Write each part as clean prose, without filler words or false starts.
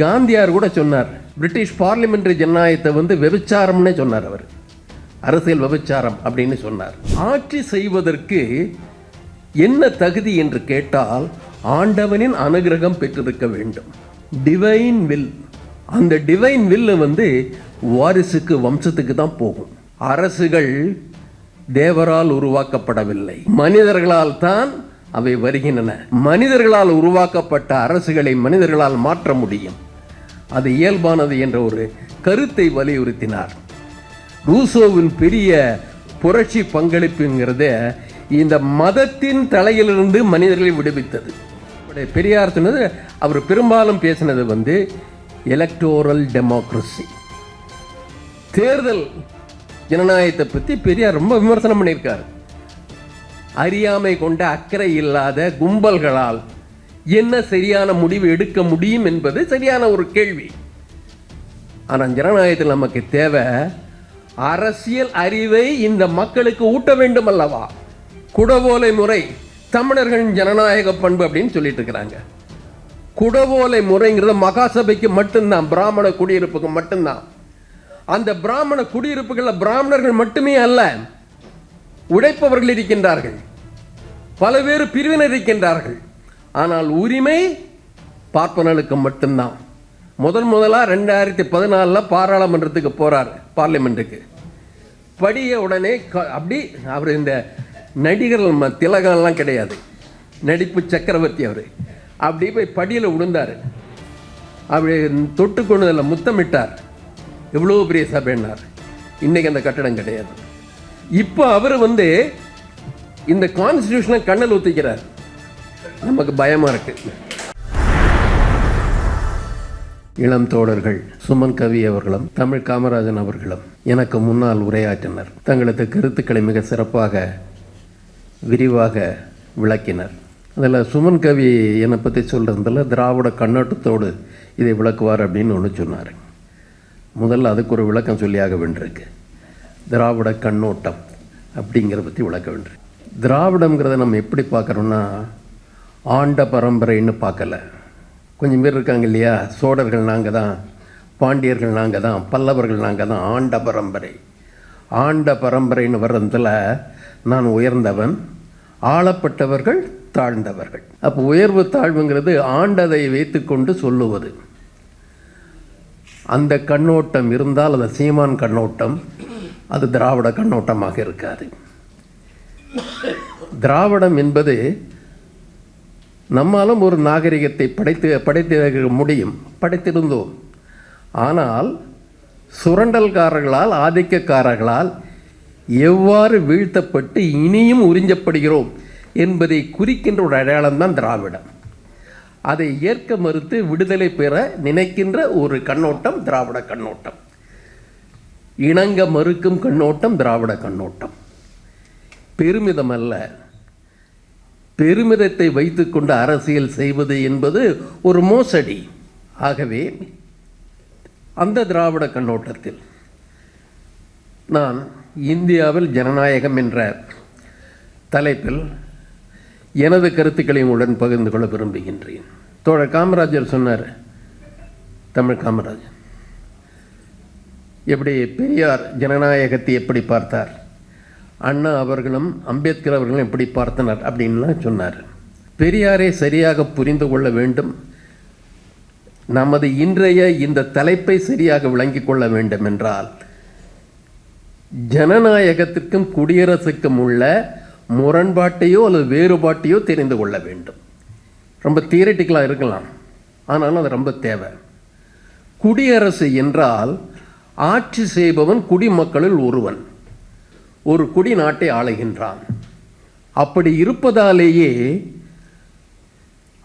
காந்தியார் கூட சொன்னார், British parliamentary ஜனநாயகத்தை விபச்சாரம்னே சொன்னார். அவர் அரசியல் விபச்சாரம் அப்படின்னு சொன்னார். ஆட்சி செய்வதற்கு என்ன தகுதி என்று கேட்டால் ஆண்டவனின் அனுகிரகம் பெற்றிருக்க வேண்டும். Divine will. அந்த டிவைன் வில்லு வாரிசுக்கு வம்சத்துக்கு தான் போகும். அரசுகள் தேவரால் உருவாக்கப்படவில்லை, மனிதர்களால் தான் அவை வருகின்றன. மனிதர்களால் உருவாக்கப்பட்ட அரசுகளை மனிதர்களால் மாற்ற முடியும், அது இயல்பானது என்ற ஒரு கருத்தை வலியுறுத்தினார். ரூசோவின் பெரிய புரட்சி பங்களிப்புங்கிறத இந்த மதத்தின் தலையிலிருந்து மனிதர்களை விடுவித்தது. பெரியார் சொன்னது, அவர் பெரும்பாலும் பேசினது எலக்டோரல் டெமோக்ரஸி, தேர்தல் ஜனநாயகத்தை பற்றி பெரியார் ரொம்ப விமர்சனம் பண்ணியிருக்கார். அறியாமை கொண்ட அக்கறை இல்லாத கும்பல்களால் என்ன சரியான முடிவு எடுக்க முடியும் என்பது சரியான ஒரு கேள்வி. ஆனால் ஜனநாயகத்தில் நமக்கு தேவை அரசியல் அறிவை இந்த மக்களுக்கு ஊட்ட வேண்டும் அல்லவா. குடவோலை முறை தமிழர்களின் ஜனநாயக பண்பு அப்படின்னு சொல்லிட்டு இருக்கிறாங்க. குடவோலை முறைங்கிறது மகாசபைக்கு மட்டும்தான், பிராமண குடியிருப்புக்கு மட்டும்தான். அந்த பிராமண குடியிருப்புகளில் பிராமணர்கள் மட்டுமே அல்ல, உழைப்பவர்கள் இருக்கின்றார்கள், பல்வேறு பிரிவினர் இருக்கின்றார்கள். ஆனால் உரிமை பார்ப்பனர்களுக்கு மட்டும்தான். முதலாக 2014 பாராளுமன்றத்துக்கு போறார், பார்லிமெண்ட்டுக்கு. படிய உடனே அப்படி அவர் இந்த நடிகர்கள் திலகம்லாம் கிடையாது, நடிப்பு சக்கரவர்த்தி. அவர் அப்படி போய் படியில் விழுந்தார், அப்படி தொட்டு கொண்டதில் முத்தமிட்டார். எவ்வளோ பெரிய சபைன்னார். இன்னைக்கு அந்த கட்டடம் கிடையாது. இப்போ அவர் இந்த கான்ஸ்டிடியூஷனை கண்ணல் ஊத்திக்கிறார். நமக்கு பயமா இருக்கு. இளம் தோழர்கள் சுமன் கவி அவர்களும் தமிழ் காமராஜன் அவர்களும் எனக்கு முன்னால் உரையாற்றினர். தங்களது கருத்துக்களை மிக சிறப்பாக விரிவாக விளக்கினர். அதில் சுமன் கவி என்னை பற்றி சொல்கிறதுல திராவிட கண்ணோட்டத்தோடு இதை விளக்குவார் அப்படின்னு ஒன்று சொன்னார். முதல்ல அதுக்கு ஒரு விளக்கம் சொல்லியாக வேண்டியிருக்கு. திராவிட கண்ணோட்டம் அப்படிங்கிறத பற்றி விளக்க வேண்டியிருக்கு. திராவிடங்கிறத நம்ம எப்படி பார்க்குறோன்னா, ஆண்ட பரம்பரைன்னு பார்க்கல. கொஞ்சம் பேர் இருக்காங்க இல்லையா, சோழர்கள் நாங்கள் தான், பாண்டியர்கள் நாங்கள் தான், பல்லவர்கள் நாங்கள் தான். ஆண்ட பரம்பரை, ஆண்ட பரம்பரைன்னு வர்றதில் நான் உயர்ந்தவன், ஆளப்பட்டவர்கள் தாழ்ந்தவர்கள். அப்போ உயர்வு தாழ்வுங்கிறது ஆண்டதை வைத்து கொண்டு சொல்லுவது. அந்த கண்ணோட்டம் இருந்தால் அது சீமான் கண்ணோட்டம், அது திராவிட கண்ணோட்டமாக இருக்காது. திராவிடம் என்பது நம்மாலும் ஒரு நாகரிகத்தை படைத்திருக்க முடியும், படைத்திருந்தோம். ஆனால் சுரண்டல்காரர்களால், ஆதிக்கக்காரர்களால் எவ்வாறு வீழ்த்தப்பட்டு இனியும் உறிஞ்சப்படுகிறோம் என்பதை குறிக்கின்ற ஒரு அடையாளம் தான் திராவிடம். அதை ஏற்க மறுத்து விடுதலை பெற நினைக்கின்ற ஒரு கண்ணோட்டம் திராவிட கண்ணோட்டம். இணங்க மறுக்கும் கண்ணோட்டம் திராவிட கண்ணோட்டம். பெருமிதம் அல்ல, பெருமிதத்தை வைத்துக்கொண்டு அரசியல் செய்வது என்பது ஒரு மோசடி. ஆகவே அந்த திராவிட கண்ணோட்டத்தில் நான் இந்தியாவில் ஜனநாயகம் என்ற தலைப்பில் எனது கருத்துக்களையும் உடன் பகிர்ந்து கொள்ள விரும்புகின்றேன். தோழர் காமராஜர் சொன்னார், தமிழ் காமராஜர் எப்படி பெரியார் ஜனநாயகத்தை எப்படி பார்த்தார், அண்ணா அவர்களும் அம்பேத்கர் அவர்களும் எப்படி பார்த்தனர் அப்படின்லாம் சொன்னார். பெரியாரை சரியாக புரிந்து கொள்ள வேண்டும், நமது இன்றைய இந்த தலைப்பை சரியாக விளங்கிக் கொள்ள வேண்டும் என்றால் ஜனநாயகத்திற்கும் குடியரசுக்கும் உள்ள முரண்பாட்டையோ அல்லது வேறுபாட்டையோ தெரிந்து கொள்ள வேண்டும். ரொம்ப தியரிட்டிக்கலாக இருக்கலாம், ஆனாலும் அது ரொம்ப தேவை. குடியரசு என்றால் ஆட்சி செய்பவன் குடிமக்களில் ஒருவன், ஒரு குடி நாட்டை ஆளுகின்றான். அப்படி இருப்பதாலேயே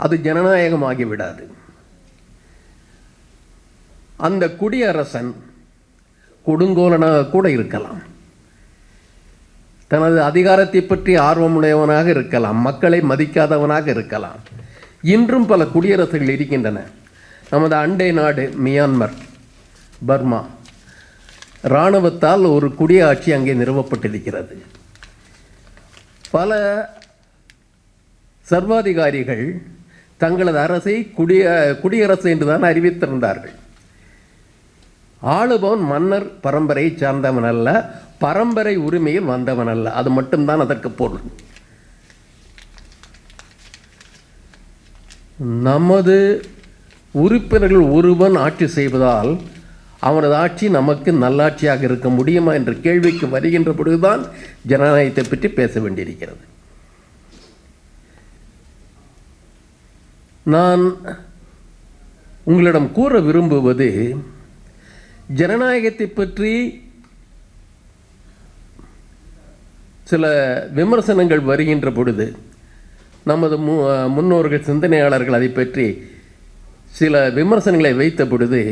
அது ஜனநாயகமாகிவிடாது. அந்த குடியரசன் கொடுங்கோலனாக கூட இருக்கலாம், தனது அதிகாரத்தை பற்றி ஆர்வமுடையவனாக இருக்கலாம், மக்களை மதிக்காதவனாக இருக்கலாம். இன்றும் பல குடியரசுகள் இருக்கின்றன. நமது அண்டை நாடு மியான்மர், பர்மா, இராணுவத்தால் ஒரு குடியாட்சி அங்கே நிறுவப்பட்டிருக்கிறது. பல சர்வாதிகாரிகள் தங்களது அரசை குடியரசு என்றுதான் அறிவித்திருந்தார்கள். ஆளுபவன் மன்னர் பரம்பரையை சார்ந்தவன் அல்ல, பரம்பரை உரிமையில் வந்தவன் அல்ல. அது மட்டும்தான் அதற்கு பொருள். நமது உறுப்பினர்கள் ஒருவன் ஆட்சி செய்வதால் அவனது ஆட்சி நமக்கு நல்லாட்சியாக இருக்க முடியுமா என்ற கேள்விக்கு வருகின்ற பொழுதுதான் ஜனநாயகத்தை பற்றி பேச வேண்டியிருக்கிறது. நான் உங்களிடம் கூற விரும்புவது, ஜனநாயகத்தை பற்றி சில விமர்சனங்கள் வருகின்ற பொழுது நமது முன்னோர்கள் சிந்தனையாளர்கள் அதை பற்றி சில விமர்சனங்களை வைத்த பொழுது,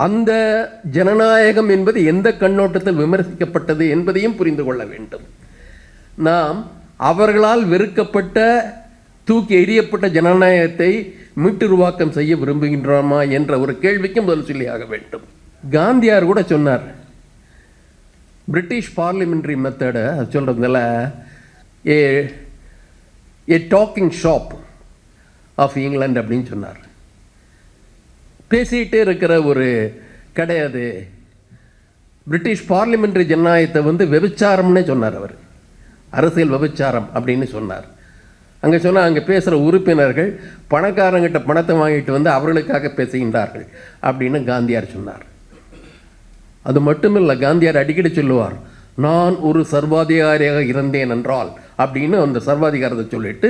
அந்த ஜனநாயகம் என்பது எந்த கண்ணோட்டத்தில் விமர்சிக்கப்பட்டது என்பதையும் புரிந்து கொள்ள வேண்டும். நாம் அவர்களால் வெறுக்கப்பட்ட, தூக்கி எறியப்பட்ட ஜனநாயகத்தை மீட்டுருவாக்கம் செய்ய விரும்புகின்றோமா என்ற ஒரு கேள்விக்கு முதல் சொல்லியாக வேண்டும். காந்தியார் கூட சொன்னார், பிரிட்டிஷ் பார்லிமெண்ட்ரி மெத்தடை சொல்கிறதுல ஏ டாக்கிங் ஷாப் ஆஃப் இங்கிலாந்து அப்படின்னு சொன்னார். பேசிகிட்டே இருக்கிற ஒரு கிடையாது. பிரிட்டிஷ் பார்லிமெண்ட்ரி ஜனநாயகத்தை விபச்சாரம்னே சொன்னார். அவர் அரசியல் விபச்சாரம் அப்படின்னு சொன்னார். அங்கே சொன்னால் அங்கே பேசுகிற உறுப்பினர்கள் பணக்காரங்கிட்ட பணத்தை வாங்கிட்டு அவர்களுக்காக பேசுகின்றார்கள் அப்படின்னு காந்தியார் சொன்னார். அது மட்டுமில்லை, காந்தியார் அடிக்கடி சொல்லுவார், நான் ஒரு சர்வாதிகாரியாக இருந்தேன் என்றால் அப்படின்னு அந்த சர்வாதிகாரத்தை சொல்லிட்டு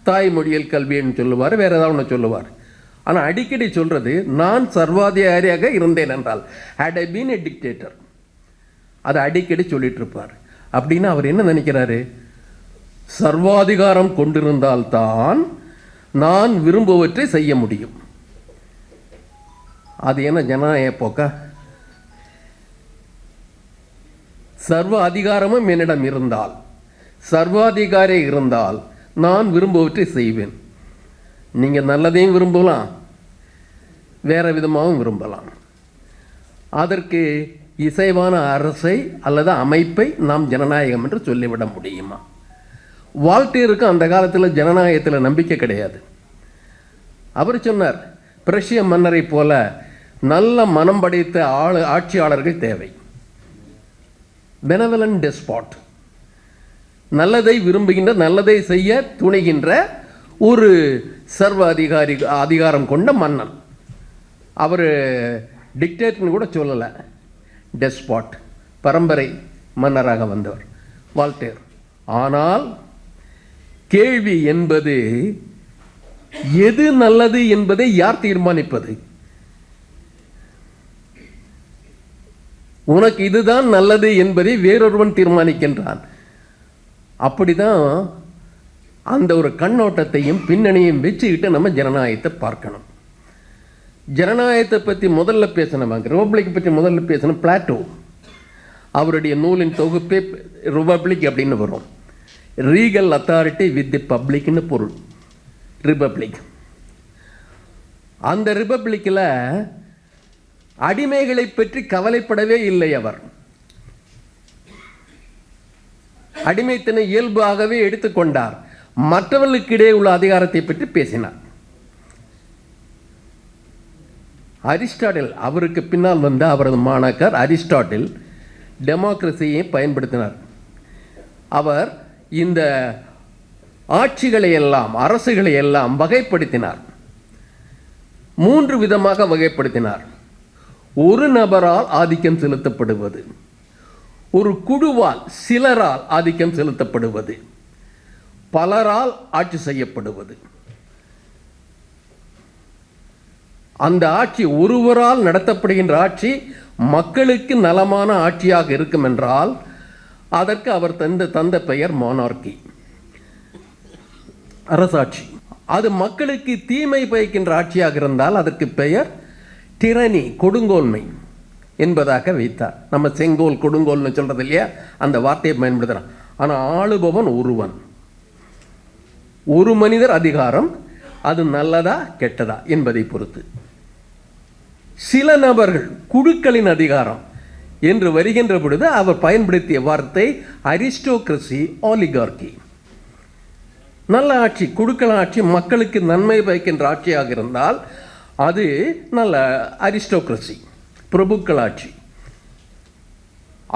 தாய்மொழியில் கல்வின்னு சொல்லுவார், வேறு ஏதாவது ஒன்று சொல்லுவார். ஆனால் அடிக்கடி சொல்கிறது, நான் சர்வாதிகாரியாக இருந்தேன் என்றால், had I been a dictator, அதை அடிக்கடி சொல்லிட்டு இருப்பார். அப்படின்னு அவர் என்ன நினைக்கிறாரு, சர்வாதிகாரம் கொண்டிருந்தால்தான் நான் விரும்புவற்றை செய்ய முடியும். அது என்ன ஜனநாயக போக்கா? சர்வ அதிகாரமும் என்னிடம் இருந்தால், சர்வாதிகாரி இருந்தால் நான் விரும்புவற்றை செய்வேன். நீங்கள் நல்லதையும் விரும்பலாம், வேறு விதமாகவும் விரும்பலாம். அதற்கு இசைவான அரசை அல்லது அமைப்பை நாம் ஜனநாயகம் என்று சொல்லிவிட முடியுமா? வால்டேருக்கு அந்த காலத்தில் ஜனநாயகத்தில் நம்பிக்கை கிடையாது. அவர் சொன்னார், பிரஷ்ய மன்னரை போல நல்ல மனம் படைத்த ஆட்சியாளர்கள் தேவை. பெனவலன் டெஸ்பாட், நல்லதை விரும்புகின்ற, நல்லதை செய்ய துணிகின்ற ஒரு சர்வ அதிகாரம் கொண்ட மன்னன். அவர் டிக்டேட்டர்னு கூட சொல்லலை, டெஸ்பாட், பரம்பரை மன்னராக வந்தவர் வால்டேர். ஆனால் கேள்வி என்பது, எது நல்லது என்பதை யார் தீர்மானிப்பது? உனக்கு இதுதான் நல்லது என்பதை வேறொருவன் தீர்மானிக்கின்றான். அப்படிதான் அந்த ஒரு கண்ணோட்டத்தையும் பின்னணியும் வச்சுக்கிட்டு நம்ம ஜனநாயகத்தை பார்க்கணும். ஜனநாயகத்தை பற்றி முதல்ல பேசணும், ரிபப்ளிக் பற்றி முதல்ல பேசணும். பிளாட்டோ அவருடைய நூலின் தொகுப்பே ரிபப்ளிக் அப்படின்னு வரும். ரீகல் அத்தாரிட்டி வித் தி பப்ளிக்னு பொருள் ரிபப்ளிக். அந்த ரிபப்ளிக்கில் அடிமைகளை பற்றி கவலைப்படவே இல்லை. அவர் அடிமைத்தனை இயல்பாகவே எடுத்துக்கொண்டார். மற்றவர்களுக்கிடையே உள்ள அதிகாரத்தை பற்றி பேசினார். அரிஸ்டாட்டில், அவருக்கு பின்னால் வந்த அவரது மாணாக்கர் அரிஸ்டாட்டில் டெமோக்ரஸியை பயன்படுத்தினார். அவர் இந்த ஆட்சிகளை எல்லாம், அரசுகளை எல்லாம் வகைப்படுத்தினார். 3 விதமாக வகைப்படுத்தினார். ஒரு நபரால் ஆதிக்கம் செலுத்தப்படுவது, ஒரு குழுவால் சிலரால் ஆதிக்கம் செலுத்தப்படுவது, பலரால் ஆட்சி செய்யப்படுவது. அந்த ஆட்சி ஒருவரால் நடத்தப்படுகின்ற ஆட்சி மக்களுக்கு நலமான ஆட்சியாக இருக்கும் என்றால் அதற்கு அவர் தந்த பெயர் மோனார்கி, அரசாட்சி. அது மக்களுக்கு தீமை பயக்கின்ற ஆட்சியாக இருந்தால் அதற்கு பெயர் டிரணி, கொடுங்கோன்மை என்பதாக வைத்தார். நம்ம செங்கோல் கொடுங்கோல்னு சொல்றது இல்லையா, அந்த வார்த்தையை பயன்படுத்துகிறான். ஆனால் ஆளுபவன் ஒருவன், ஒரு மனிதர் அதிகாரம், அது நல்லதா கெட்டதா என்பதை பொறுத்து. சில நபர்கள், குழுக்களின் அதிகாரம் என்று வருகின்ற பொழுது அவர் பயன்படுத்திய வார்த்தை அரிஸ்டோக்ரசி, ஆலிகார்கி. நல்ல ஆட்சி, குழுக்கள் ஆட்சி, மக்களுக்கு நன்மை பயக்கின்ற ஆட்சியாக இருந்தால் அது நல்ல அரிஸ்டோக்ரசி, பிரபுக்கள் ஆட்சி.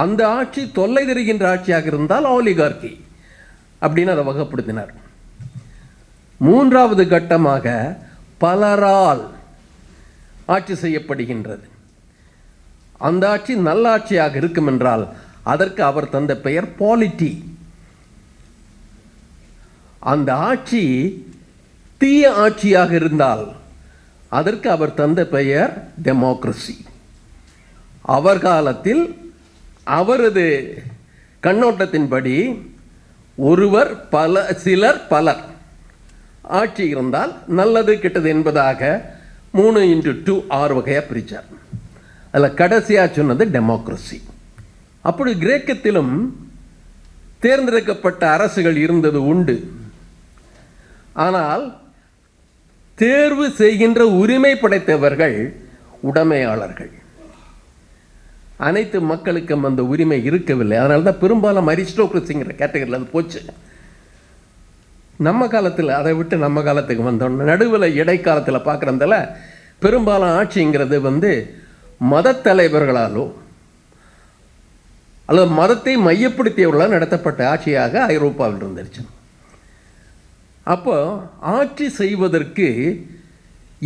அந்த ஆட்சி தொல்லை தருகின்ற ஆட்சியாக இருந்தால் ஆலிகார்கி அப்படின்னு அதை வகைப்படுத்தினார். மூன்றாவது கட்டமாக பலரால் ஆட்சி செய்யப்படுகின்றது. அந்த ஆட்சி நல்ல ஆட்சியாக இருக்கும் என்றால் அதற்கு அவர் தந்த பெயர் பாலிட்டி. அந்த ஆட்சி தீய ஆட்சியாக இருந்தால் அதற்கு அவர் தந்த பெயர் டெமோக்ரசி. அவர் காலத்தில் அவரது கண்ணோட்டத்தின்படி ஒருவர் சிலர் பலர் ஆட்சி இருந்தால் நல்லது கெட்டது என்பதாக 3x2 6 வகையாக பிரித்தார். அதில் கடைசியாக சொன்னது டெமோக்ரசி. அப்படி கிரேக்கத்திலும் தேர்ந்தெடுக்கப்பட்ட அரசுகள் இருந்தது உண்டு. ஆனால் தேர்வு செய்கின்ற உரிமை படைத்தவர்கள் உடைமையாளர்கள். அனைத்து மக்களுக்கும் அந்த உரிமை இருக்கவில்லை. அதனால தான் பெரும்பாலும் அரிஸ்டோக்ரஸிங்கிற கேட்டகரியில் அது போச்சு. நம்ம காலத்தில் அதை விட்டு நம்ம காலத்துக்கு வந்தோம். நடுவில் இடைக்காலத்தில் பார்க்குறதால பெரும்பாலும் ஆட்சிங்கிறது மத தலைவர்களாலோ அல்லது மதத்தை மையப்படுத்தியவர்களால் நடத்தப்பட்ட ஆட்சியாக ஐரோப்பாவில் இருந்துருச்சு. அப்போ ஆட்சி செய்வதற்கு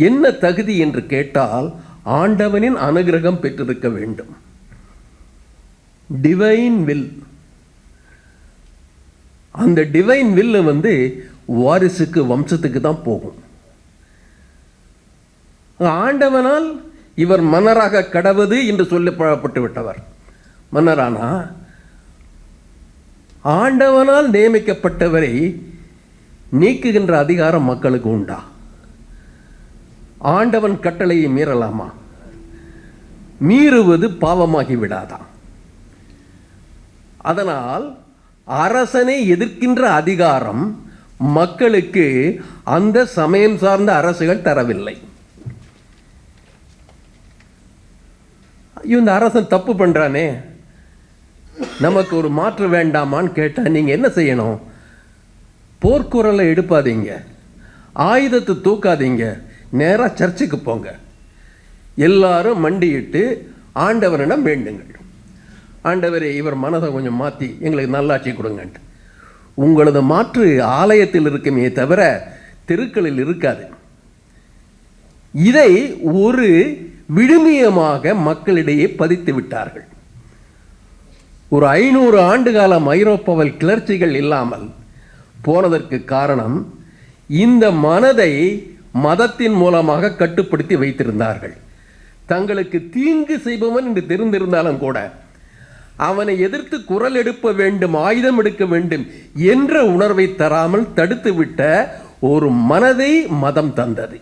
என்ன தகுதி என்று கேட்டால் ஆண்டவனின் அனுகிரகம் பெற்றிருக்க வேண்டும். Divine will. அந்த டிவைன் வில்லு வாரிசுக்கு, வம்சத்துக்கு தான் போகும். ஆண்டவனால் இவர் மன்னராக கடவுது என்று சொல்லப்பட்டு விட்டவர் மன்னரானா, ஆண்டவனால் நியமிக்கப்பட்டவரை நீக்குகின்ற அதிகாரம் மக்களுக்கு உண்டா? ஆண்டவன் கட்டளையை மீறலாமா? மீறுவது பாவமாகி விடாதா? அதனால் அரசனை எதிர்க்கின்ற அதிகாரம் மக்களுக்கு அந்த சமயம் சார்ந்த அரசுகள் தரவில்லை. இந்த அரசன் தப்பு பண்றானே, நமக்கு ஒரு மாற்று வேண்டாமான்னு கேட்டால் நீங்கள் என்ன செய்யணும்? போர்க்குரலை எடுப்பாதீங்க, ஆயுதத்தை தூக்காதீங்க, நேராக சர்ச்சுக்கு போங்க, எல்லாரும் மண்டியிட்டு ஆண்டவரிடம் வேண்டுங்கள். ஆண்டவரே, இவர் மனதை கொஞ்சம் மாற்றி எங்களுக்கு நல்லாட்சி கொடுங்கன்ட்டு. உங்களது மாற்று ஆலயத்தில் இருக்குமே தவிர தெருக்களில் இருக்காது. இதை ஒரு விழுமியமாக மக்களிடையே பதித்து விட்டார்கள். ஒரு 500 ஆண்டு காலம் ஐரோப்பாவில் கிளர்ச்சிகள் இல்லாமல் போனதற்கு காரணம் இந்த மனதை மதத்தின் மூலமாக கட்டுப்படுத்தி வைத்திருந்தார்கள். தங்களுக்கு தீங்கு செய்பவன் என்று தெரிந்திருந்தாலும் கூட அவனை எதிர்த்து குரல் எடுக்க வேண்டும், ஆயுதம் எடுக்க வேண்டும் என்ற உணர்வை தராமல் தடுத்துவிட்ட ஒரு மனதை மதம் தந்தது.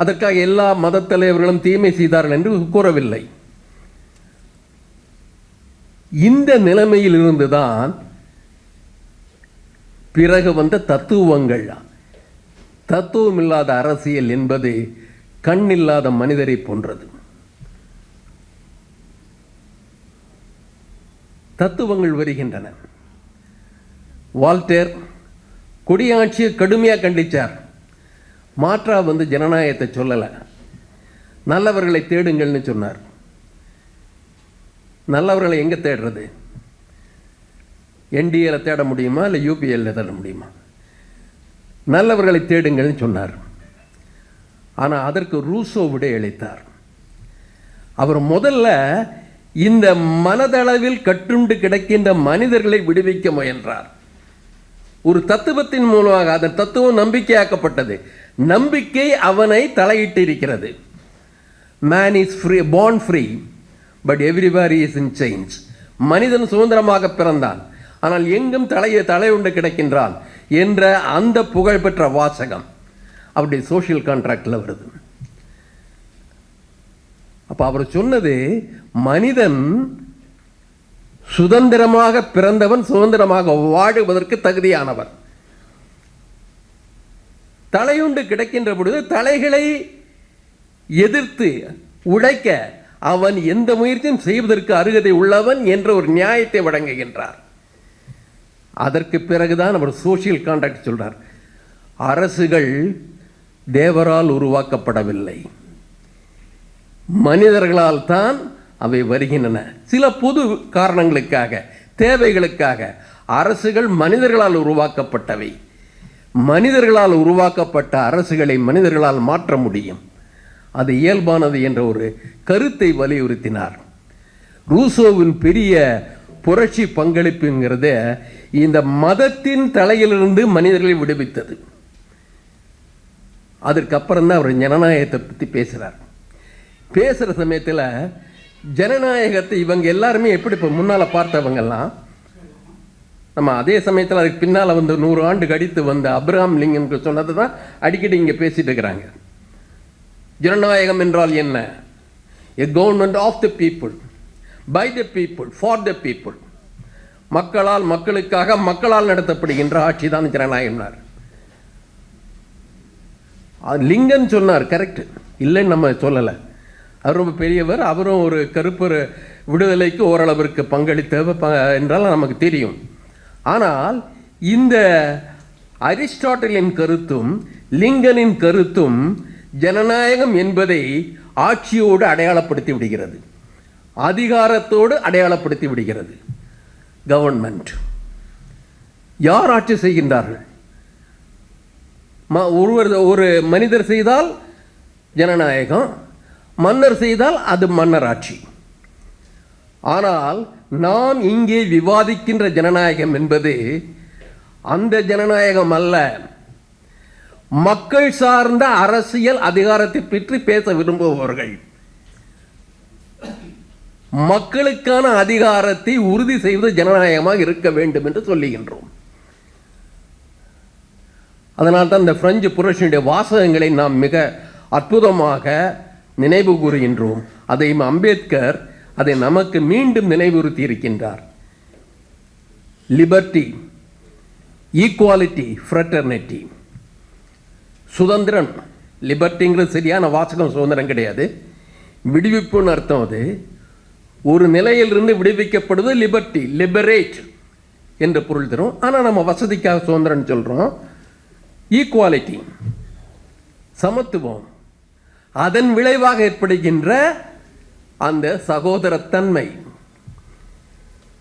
அதற்காக எல்லா மத தலைவர்களும் தீமை செய்தார்கள் என்று கூறவில்லை. இந்த நிலைமையில் இருந்துதான் பிறகு வந்த தத்துவங்கள். தத்துவம் இல்லாத அரசியல் என்பது கண்ணில்லாத மனிதரை போன்றது. தத்துவங்கள் வருகின்றன. வால்டேர் கொடியாட்சியை கடுமையாக கண்டித்தார். மாற்றா ஜனநாயகத்தை சொல்லலை, நல்லவர்களை தேடுங்கள்னு சொன்னார். நல்லவர்களை எங்கே தேடுறது? என்டிஏல தேட முடியுமா, இல்லை யூபிஎல்ல தேட முடியுமா? நல்லவர்களை தேடுங்கள்னு சொன்னார். ஆனால் அதற்கு ரூசோ விடை அளித்தார். அவர் முதல்ல இந்த மனதளவில் கட்டுண்டு கிடக்கின்ற மனிதர்களை விடுவிக்க முயன்றார். ஒரு தத்துவத்தின் மூலமாக அதன் தத்துவம் நம்பிக்கையாக்கப்பட்டது. நம்பிக்கை அவனை தலையிட்டு இருக்கிறது. Man is free, born free, but everywhere he is in chains. மனிதன் சுதந்திரமாக பிறந்தான், ஆனால் எங்கும் தலையுண்டு கிடக்கின்றான் என்ற அந்த புகழ்பெற்ற வாசகம் அப்படி சோஷியல் கான்ட்ராக்டில் வருது. அப்போ அவர் சொன்னது, மனிதன் சுதந்திரமாக பிறந்தவன், சுதந்திரமாக வாழுவதற்கு தகுதியானவன். தலையுண்டு கிடக்கின்ற பொழுது தலைகளை எதிர்த்து உடைக்க அவன் எந்த முயற்சியும் செய்வதற்கு அருகதை உள்ளவன் என்ற ஒரு நியாயத்தை வழங்குகின்றார். அதற்கு பிறகுதான் அவர் சோஷியல் கான்ட்ராக்ட் சொல்றார். அரசுகள் தேவரால் உருவாக்கப்படவில்லை, மனிதர்களால் தான் அவை வருகின்றன. சில பொது காரணங்களுக்காக, தேவைகளுக்காக. அரசுகள் மனிதர்களால் உருவாக்கப்பட்டவை. மனிதர்களால் உருவாக்கப்பட்ட அரசுகளை மனிதர்களால் மாற்ற முடியும், அது இயல்பானது என்ற ஒரு கருத்தை வலியுறுத்தினார். ரூசோவின் பெரிய புரட்சி பங்களிப்புங்கிறது இந்த மதத்தின் தலையிலிருந்து மனிதர்களை விடுவித்தது. அதற்கப்புறம் தான் அவர் ஜனநாயகத்தை பற்றி பேசுகிறார். பேசுகிற சமயத்தில் ஜனநாயகத்தை இவங்க எல்லாருமே எப்படி இப்போ முன்னால் பார்த்தவங்கெல்லாம், நம்ம அதே சமயத்தில் அதுக்கு பின்னால் வந்து 100 ஆண்டு கழித்து வந்த அப்ரஹாம் லிங்கன் சொன்னதை தான் அடிக்கடி இங்கே பேசிட்டு இருக்கிறாங்க. ஜனநாயகம் என்றால் என்ன? A government of the people, by the people, for the people. மக்களால், மக்களுக்காக, மக்களால் நடத்தப்படுகின்ற ஆட்சி தான் ஜனநாயகம்னார். லிங்கன் சொன்னார், கரெக்ட், இல்லைன்னு நம்ம சொல்லலை. அவர் ரொம்ப பெரியவர், அவரும் ஒரு கருப்பர் விடுதலைக்கு ஓரளவிற்கு பங்களித்தவர் என்றால் நமக்கு தெரியும். ஆனால் இந்த அரிஸ்டாட்டிலின் கருத்தும் லிங்கனின் கருத்தும் ஜனநாயகம் என்பதை ஆட்சியோடு அடையாளப்படுத்தி விடுகிறது, அதிகாரத்தோடு அடையாளப்படுத்தி விடுகிறது. கவர்மெண்ட் யார் ஆட்சி செய்கின்றார்கள்? ஒரு மனிதர் செய்தால் ஜனநாயகம், மன்னர் செய்தால் அது மன்னர் ஆட்சி. ஆனால் நாம் இங்கே விவாதிக்கின்ற ஜனநாயகம் என்பது அந்த ஜனநாயகம் அல்ல. மக்கள் சார்ந்த அரசியல் அதிகாரத்தை பற்றி பேச விரும்புபவர்கள், மக்களுக்கான அதிகாரத்தை உறுதி செய்வது ஜனநாயகமாக இருக்க வேண்டும் என்று சொல்லுகின்றோம். அதனால் தான் இந்த பிரெஞ்சு புரட்சியுடைய வாசகங்களை நாம் மிக அற்புதமாக நினைவு கூறுகின்றோம். அதை அம்பேத்கர் அதை நமக்கு மீண்டும் நினைவுறுத்தி இருக்கின்றார். Liberty, equality, fraternity. சுதந்திரம், லிபர்ட்டிங்கிறது சரியான வாசகம், சுதந்திரம் கிடையாது, விடுவிப்புன்னு அர்த்தம். அது ஒரு நிலையிலிருந்து விடுவிக்கப்படுவது லிபர்ட்டி, லிபரேட் என்ற பொருள் தரும். ஆனால் நம்ம வசதிக்காக சுதந்திரம் சொல்கிறோம். ஈக்குவாலிட்டி, சமத்துவம், அதன் விளைவாக ஏற்படுகின்ற அந்த சகோதரத்தன்மை.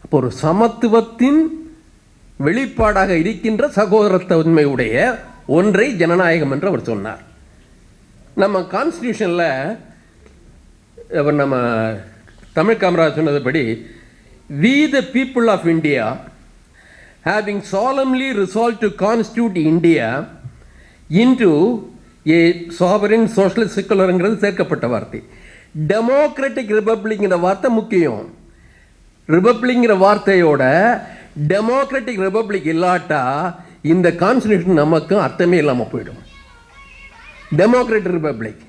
அப்போ ஒரு சமத்துவத்தின் வெளிப்பாடாக இருக்கின்ற சகோதரத்தன்மையுடைய ஒன்றை ஜனநாயகம் என்று அவர் சொன்னார். நம்ம கான்ஸ்டியூஷனில் நம்ம Tamil Kamaraj சொன்னதுபடி, we the people of India having solemnly resolved to constitute India into a sovereign socialist secularங்கிறது சேர்க்கப்பட்ட வார்த்தை. டெமோக்ராட்டிக் ரிபப்ளிக்ங்கிற வார்த்தை முக்கியம். ரிபப்ளிக்ங்கிற வார்த்தையோட டெமோக்ராட்டிக் ரிபப்ளிக் இல்லாட்டா இந்த கான்ஸ்டியூஷன் நமக்கு அர்த்தமே இல்லாமல் போயிடும். டெமோக்ராட்டிக் ரிபப்ளிக்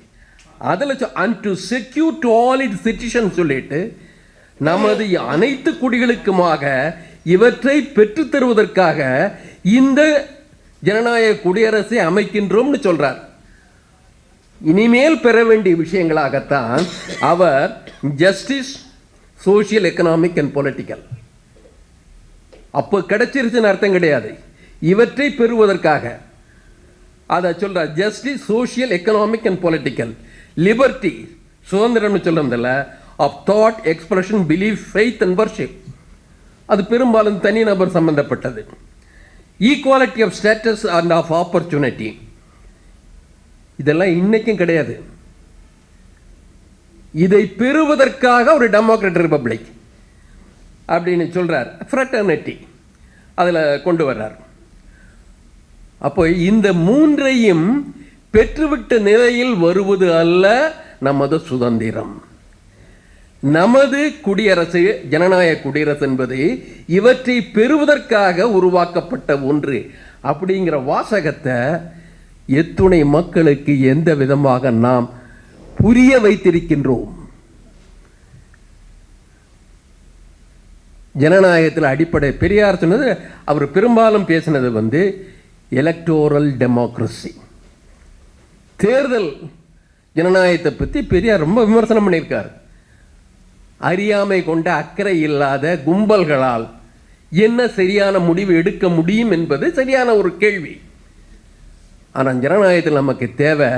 அதில் and to secure to all it citizen சொல்லிட்டு நமது அனைத்து குடிகளுக்குமாக இவற்றை பெற்றுத் தருவதற்காக இந்த ஜனநாயக குடியரசை அமைக்கின்றோம்னு சொல்றார். இனிமேல் பெற வேண்டிய விஷயங்களாகத்தான் அவர் justice, social, economic and political. அப்போ கிடைச்சிருச்சுன்னு அர்த்தம் கிடையாது, இவற்றை பெறுவதற்காக அதை சொல்றார். Justice, social, economic and political. Liberty, சுதந்திரம்னு சொல்றதில்ல, of thought, expression, belief, faith and worship. அது பெரும்பாலும் தனிநபர் சம்பந்தப்பட்டது. Equality of status and of opportunity, இதெல்லாம் இன்னைக்கும் கிடையாது. இதை பெறுவதற்காக ஒரு டெமோக்ராட்டிக் ரிபப்ளிக் அப்படின்னு சொல்றார். ஃப்ரெட்டர்னிட்டி அதில் கொண்டு வர்றார். அப்போ இந்த மூன்றையும் பெற்றுவிட்ட நிலையில் வருவது அல்ல நமது சுதந்திரம். நமது குடியரசு, ஜனநாயக குடியரசு என்பது இவற்றை பெறுவதற்காக உருவாக்கப்பட்ட ஒன்று அப்படிங்கிற வாசகத்தை எத்துணை மக்களுக்கு எந்த விதமாக நாம் புரிய வைத்திருக்கின்றோம். ஜனநாயகத்தில் அடிப்படை பெரியார் சொன்னது, அவர் பெரும்பாலும் பேசினது எலக்டோரல் டெமோக்ரஸி, தேர்தல் ஜனநாயகத்தை பற்றி பெரியார் ரொம்ப விமர்சனம் பண்ணியிருக்கார். அறியாமை கொண்ட, அக்கறை இல்லாத கும்பல்களால் என்ன சரியான முடிவு எடுக்க முடியும் என்பது சரியான ஒரு கேள்வி. ஆனால் ஜனநாயகத்தில் நமக்கு தேவை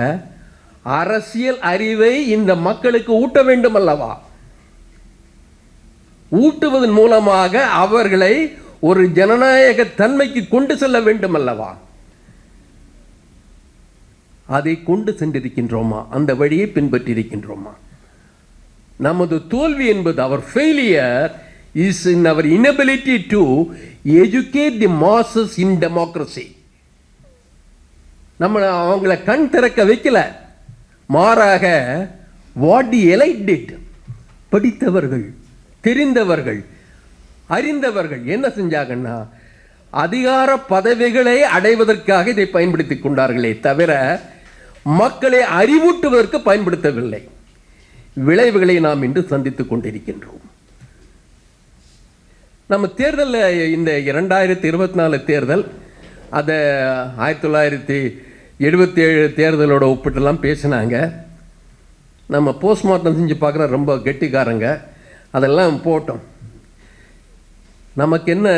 அரசியல் அறிவை இந்த மக்களுக்கு ஊட்ட வேண்டும் அல்லவா? ஊட்டுவதன் மூலமாக அவர்களை ஒரு ஜனநாயக தன்மைக்கு கொண்டு செல்ல வேண்டும் அல்லவா? அதை கொண்டு சென்றிருக்கின்றோமா? அந்த வழியை பின்பற்றி இருக்கின்றோமா? நமது தோல்வி என்பது, அவர் failure is in our inability to educate the masses in democracy. நம்ம அவங்கள கண் திறக்க வைக்கல, மாறாக what the elite did, படித்தவர்கள், தெரிந்தவர்கள், அறிந்தவர்கள் என்ன செஞ்சாங்கன்னா அதிகார பதவிகளை அடைவதற்காக இதை பயன்படுத்திக் கொண்டார்களே தவிர மக்களை அறிவூட்டுவதற்கு பயன்படுத்தவில்லை. விளைவுகளை நாம் இன்று சந்தித்துக் கொண்டிருக்கின்றோம். நம்ம தேர்தலில் இந்த 2024 தேர்தல் அதை 1977 தேர்தலோட ஒப்பிட்டுலாம் பேசினாங்க. நம்ம போஸ்ட்மார்ட்டம் செஞ்சு பார்க்குற ரொம்ப கெட்டிக்காரங்க, அதெல்லாம் போட்டோம். நமக்கு என்ன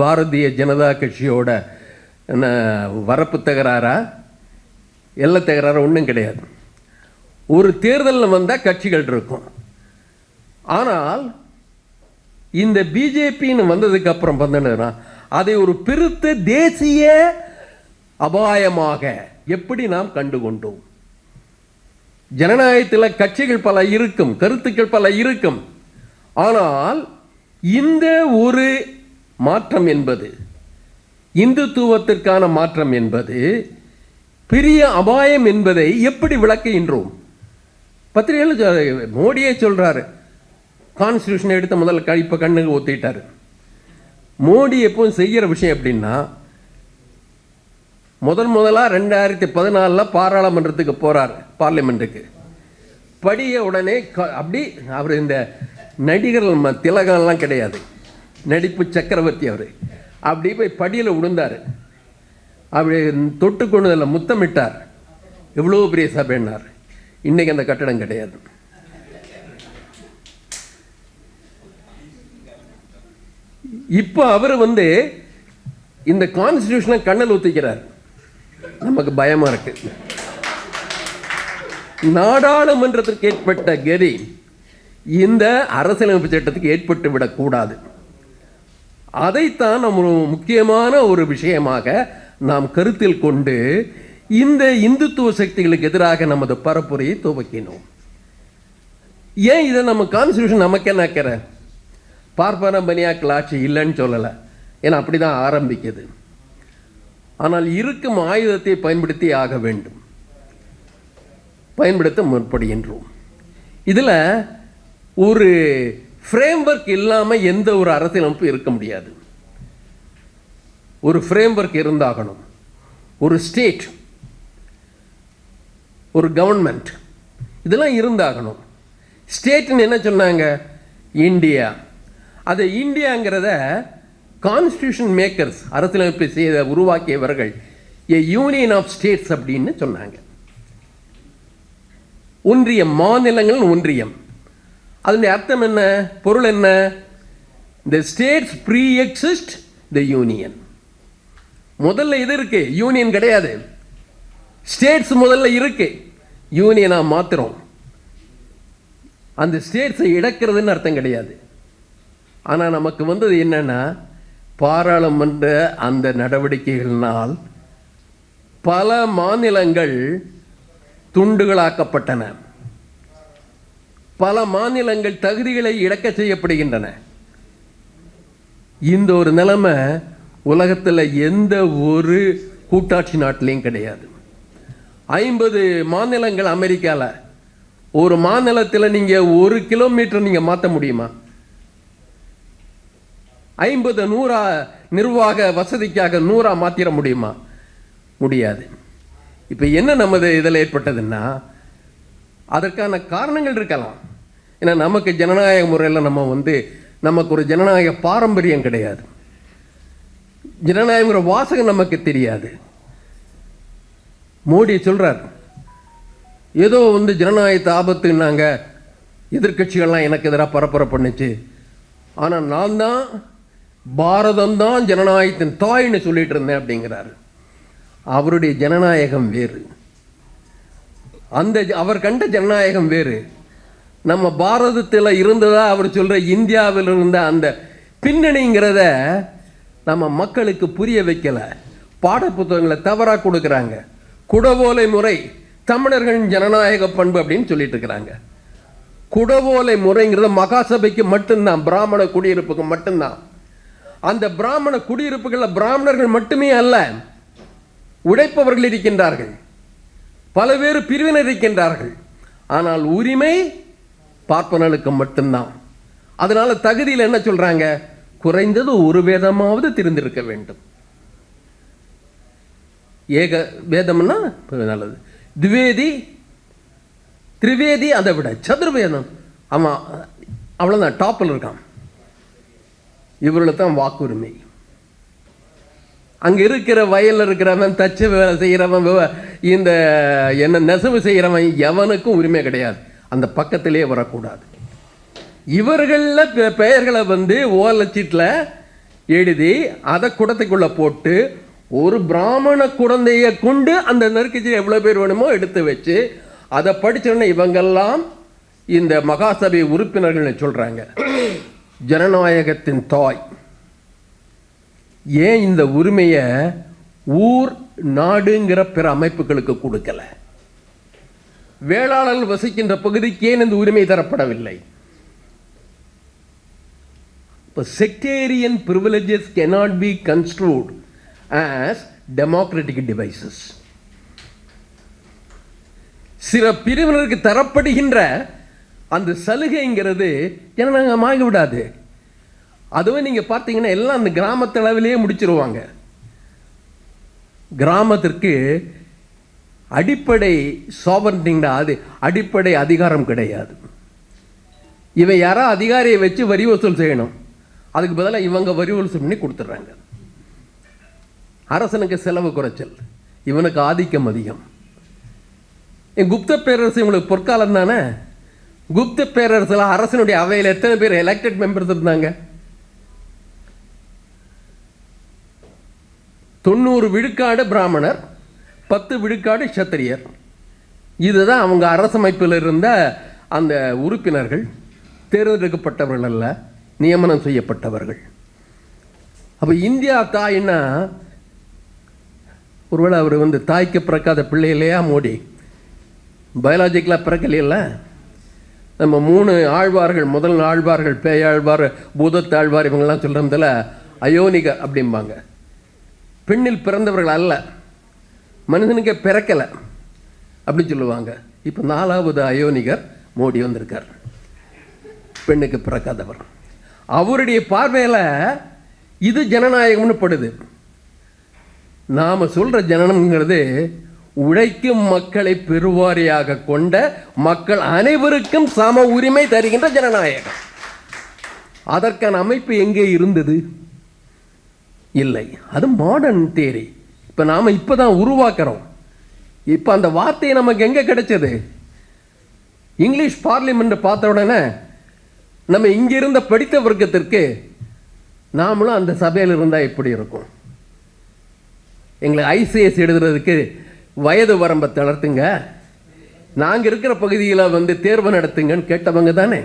பாரதிய ஜனதா கட்சியோட என்ன வரப்பு தகராறா எல்லை தகராறா ஒன்றும் கிடையாது. ஒரு தேர்தலில் வந்தால் கட்சிகள் இருக்கும். ஆனால் இந்த பிஜேபின்னு வந்ததுக்கு அப்புறம் பார்த்தோன்னா அதை ஒரு பெருத்த தேசிய அபாயமாக எப்படி நாம் கண்டுகொண்டோம். ஜனநாயகத்தில் கட்சிகள் பல இருக்கும், கருத்துக்கள் பல இருக்கும். ஆனால் இந்த ஒரு மாற்றம் என்பது, இந்துத்துவத்திற்கான மாற்றம் என்பது பெரிய அபாயம் என்பதை எப்படி விளக்குகின்றோம்? பத்திரிகையில் மோடியே சொல்றாரு, கான்ஸ்டியூஷனை எடுத்த முதல்ல இப்போ கண்ணுக்கு ஒத்திட்டார். மோடி எப்போவும் செய்கிற விஷயம் எப்படின்னா, முதலாக 2014 பாராளுமன்றத்துக்கு போகிறார், பார்லிமெண்ட்டுக்கு. படிய உடனே அப்படி அவர் இந்த நடிகர்கள் திலகம்லாம் கிடையாது, நடிப்பு சக்கரவர்த்தி அவர். அப்படி போய் படியில் விழுந்தார், அப்படி தொட்டு கொண்டதில் முத்தமிட்டார். எவ்வளோ பெரிய சபைன்னார். இன்னைக்கு அந்த கட்டடம் கிடையாது. இப்போ அவர் இந்த கான்ஸ்டிடியூஷனை கண்ணல் ஊத்திக்கிறார். நமக்கு பயமா இருக்கு. நாடாளுமன்றத்திற்கு ஏற்பட்ட கதி இந்த அரசியலமைப்பு சட்டத்துக்கு ஏற்பட்டு விடக்கூடாது. அதைத்தான் நம்ம முக்கியமான ஒரு விஷயமாக நாம் கருத்தில் கொண்டு இந்த இந்துத்துவ சக்திகளுக்கு எதிராக நமது பரப்புரையை துவக்கினோம். ஏன் இதை நம்ம கான்ஸ்டிடியூஷன் நமக்கு என்ன அக்கறை? பார்ப்பனபனியாக்கள் ஆட்சி இல்லைன்னு சொல்லலை, ஏன்னா அப்படி தான் ஆரம்பிக்குது. ஆனால் இருக்கும் ஆயுதத்தை பயன்படுத்தி ஆக வேண்டும், பயன்படுத்த முற்படுகின்றோம். இதில் ஒரு ஃப்ரேம்வொர்க் இல்லாமல் எந்த ஒரு அரசியலமைப்பு இருக்க முடியாது. ஒரு ஃப்ரேம்வொர்க் இருந்தாகணும். ஒரு ஸ்டேட், ஒரு கவர்மெண்ட், இதெல்லாம் இருந்தாகணும். ஸ்டேட்னு என்ன சொன்னாங்க? இந்தியா. அது இந்தியாங்கிறத கான்ஸ்டியூஷன் மேக்கர்ஸ், அரசியலமைப்பை செய்த உருவாக்கியவர்கள் ஏ யூனியன் ஆஃப் ஸ்டேட்ஸ் அப்படின்னு சொன்னாங்க. ஒன்றியம், மாநிலங்கள் ஒன்றியம். அதனுடைய அர்த்தம் என்ன, பொருள் என்ன? The states pre exist the union. முதல்ல இது இருக்கு, யூனியன் கிடையாது. ஸ்டேட்ஸ் முதல்ல இருக்கு, யூனியனா மாத்திரம். அந்த ஸ்டேட்ஸை இழக்கிறதுன்னு அர்த்தம் கிடையாது. ஆனால் நமக்கு வந்தது என்னன்னா, பாராளுமன்ற அந்த நடவடிக்கைகளினால் பல மாநிலங்கள் துண்டுகளாக்கப்பட்டன. பல மாநிலங்கள் தகுதிகளை இழக்க செய்யப்படுகின்றன. இந்த ஒரு நிலைமை உலகத்தில் எந்த ஒரு கூட்டாட்சி நாட்டிலையும் கிடையாது. 50 மாநிலங்கள் அமெரிக்காவில். ஒரு மாநிலத்தில் நீங்கள் 1 கிலோமீட்டர் நீங்கள் மாற்ற முடியுமா? 50 100 நிர்வாக வசதிக்காக 100 மாற்றிட முடியுமா? முடியாது. இப்போ என்ன நமது இதில் ஏற்பட்டதுன்னா, அதற்கான காரணங்கள் இருக்கலாம். ஏன்னா நமக்கு ஜனநாயக முறையில் நமக்கு ஒரு ஜனநாயக பாரம்பரியம் கிடையாது. ஜனநாயகங்கிற வாசகம் நமக்கு தெரியாது. மோடி சொல்றார், ஏதோ ஜனநாயகத்தை ஆபத்துனாங்க, எதிர்கட்சிகள்லாம் எனக்கு எதிராக பரப்புரை பண்ணுச்சு. ஆனால் நான் தான் பாரதம் தான் ஜனநாயகத்தின் தாய்ன்னு சொல்லிட்டு இருந்தேன் அப்படிங்கிறாரு. அவருடைய ஜனநாயகம் வேறு, அவர் கண்ட ஜனநாயகம் வேறு. நம்ம பாரதத்தில் இருந்ததா அவர் சொல்ற இந்தியாவில் இருந்த அந்த பின்னணிங்கிறத நம்ம மக்களுக்கு புரிய வைக்கல. பாட புத்தகங்களை தவறாக கொடுக்குறாங்க. குடவோலை முறை தமிழர்களின் ஜனநாயக பண்பு அப்படின்னு சொல்லிட்டு இருக்கிறாங்க. குடவோலை முறைங்கிறது மகாசபைக்கு மட்டும்தான், பிராமண குடியிருப்புக்கு மட்டும்தான். அந்த பிராமண குடியிருப்புகளில் பிராமணர்கள் மட்டுமே அல்ல, உழைப்பவர்கள் இருக்கின்றார்கள், பல்வேறு பிரிவினர் இருக்கின்றார்கள். ஆனால் உரிமை பார்ப்பனர்களுக்கு மட்டும்தான். அதனால தகுதியில் என்ன சொல்றாங்க, குறைந்தது ஒரு வேதமாவது தெரிந்திருக்க வேண்டும். ஏக வேதம்னா நல்லது, திவேதி திரிவேதி, அதை விட சதுர்வேதம். ஆமாம், அவ்வளோதான், டாப்பில் இருக்கான். இவர்களுக்கு தான் வாக்குரிமை. அங்கே இருக்கிற வயலில் இருக்கிறவன், தச்சு வேலை செய்கிறவன், இந்த என்ன நெசவு செய்கிறவன், எவனுக்கும் உரிமை கிடையாது. அந்த பக்கத்திலே வரக்கூடாது. இவர்களில் பெயர்களை ஓலைச்சீட்டில் எழுதி அதை குடத்துக்குள்ளே போட்டு ஒரு பிராமண குழந்தையை கொண்டு அந்த நெருக்கத்தில் எவ்வளோ பேர் வேணுமோ எடுத்து வச்சு அதை படித்தோன்னே இவங்கெல்லாம் இந்த மகாசபை உறுப்பினர்கள் சொல்கிறாங்க ஜனநாயகத்தின் தாய். ஏன் இந்த உரிமையை ஊர் நாடுங்கிற பிற அமைப்புகளுக்கு கொடுக்கல? வேளாளர்கள் வசிக்கின்ற பகுதிக்கு ஏன் இந்த உரிமை தரப்படவில்லை? Sectarian privileges cannot be construed as democratic devices. சில பிரிவினருக்கு தரப்படுகின்ற அந்த சலுகைங்கிறது ஜனநாயகமாகி விடாது. அதுவும் நீங்கள் பார்த்தீங்கன்னா எல்லாம் அந்த கிராமத்து அளவிலேயே முடிச்சிருவாங்க. கிராமத்திற்கு அடிப்படை சாவர்னிட்டிங்கிற அது அடிப்படை அதிகாரம் கிடையாது. இவன் யாரோ அதிகாரியை வச்சு வரி வசூல் செய்யணும், அதுக்கு பதிலாக இவங்க வரி வசூல் பண்ணி கொடுத்துட்றாங்க. அரசனுக்கு செலவு குறைச்சல், இவனுக்கு ஆதிக்கம் அதிகம். குப்த பேரரசு இவங்களுக்கு பொற்காலம் தானே. குப்த பேரரசில் அரசனுடைய அவையில் எத்தனை பேர் எலெக்டட் மெம்பர்ஸ் இருந்தாங்க? 90 விழுக்காடு பிராமணர், 10 விழுக்காடு சத்திரியர். இதுதான் அவங்க அரசமைப்பில் இருந்த அந்த உறுப்பினர்கள். தேர்ந்தெடுக்கப்பட்டவர்கள் அல்ல, நியமனம் செய்யப்பட்டவர்கள். அப்போ இந்தியா தாய்னா ஒருவேளை அவர் தாய்க்கு பிறக்காத பிள்ளை இல்லையா மோடி? பயாலஜிக்கலாக பிறக்கலையில்ல. நம்ம 3 ஆழ்வார்கள், முதல் ஆழ்வார்கள் பேயாழ்வார், பூதத்தாழ்வார், இவங்கெல்லாம் சொல்கிறதில் அயோனிக அப்படிம்பாங்க. பெண்ணில் பிறந்தவர்கள் அல்ல, மனிதனுக்கே பிறக்கலை அப்படி சொல்லுவாங்க. இப்போ 4வது அயோனிகர் மோடி வந்திருக்கார், பெண்ணுக்கு பிறக்காதவர். அவருடைய பார்வையில் இது ஜனநாயகம்னு படுது. நாம் சொல்கிற ஜனனம்ங்கிறது உழைக்கும் மக்களை பெருவாரியாக கொண்ட மக்கள் அனைவருக்கும் சம உரிமை தருகின்ற ஜனநாயகம். அதற்கான அமைப்பு எங்கே இருந்தது? இல்லை. அது மாடர்ன் தியரி. இப்போ நாம் இப்போ தான் உருவாக்குறோம். இப்போ அந்த வார்த்தையை நமக்கு எங்கே கிடைச்சது? இங்கிலீஷ் பார்லிமெண்ட் பார்த்த உடனே நம்ம இங்கே இருந்த படித்த வர்க்கத்திற்கு நாமளும் அந்த சபையில் இருந்தால் எப்படி இருக்கும்? எங்களை ஐசிஎஸ் எழுதுறதுக்கு வயது வரம்பை தளர்த்துங்க, நாங்கள் இருக்கிற பகுதியில் தேர்வு நடத்துங்கன்னு கேட்டவங்க தானே.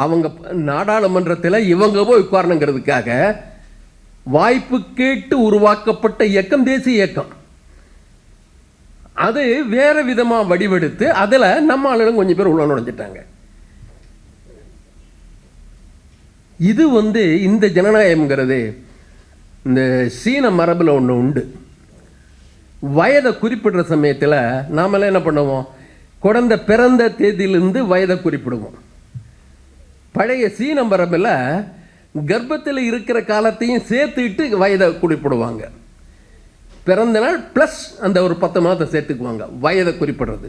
அவங்க நாடாளுமன்றத்தில் இவங்க போய் உட்காரணுங்கிறதுக்காக வாய்ப்பு கேட்டு உருவாக்கப்பட்ட இயக்கம் தேசிய இயக்கம். அது வேற விதமாக வடிவெடுத்து அதில் நம்ம ஆளுங்க கொஞ்சம் பேர் உள்ள நுழைஞ்சிட்டாங்க. இது இந்த ஜனநாயகம்ங்கிறது இந்த சீன மரபில் ஒன்று உண்டு. வயதை குறிப்பிடுற சமயத்தில் நாமெல்லாம் என்ன பண்ணுவோம்? குழந்தை பிறந்த தேதியிலிருந்து வயதை குறிப்பிடுவோம். பழைய சீன மரபில் கர்ப்பத்தில் இருக்கிற காலத்தையும் சேர்த்துக்கிட்டு வயதை குறிப்பிடுவாங்க. பிறந்த நாள் ப்ளஸ் அந்த ஒரு 10 மாதத்தை சேர்த்துக்குவாங்க வயதை குறிப்பிடுறது.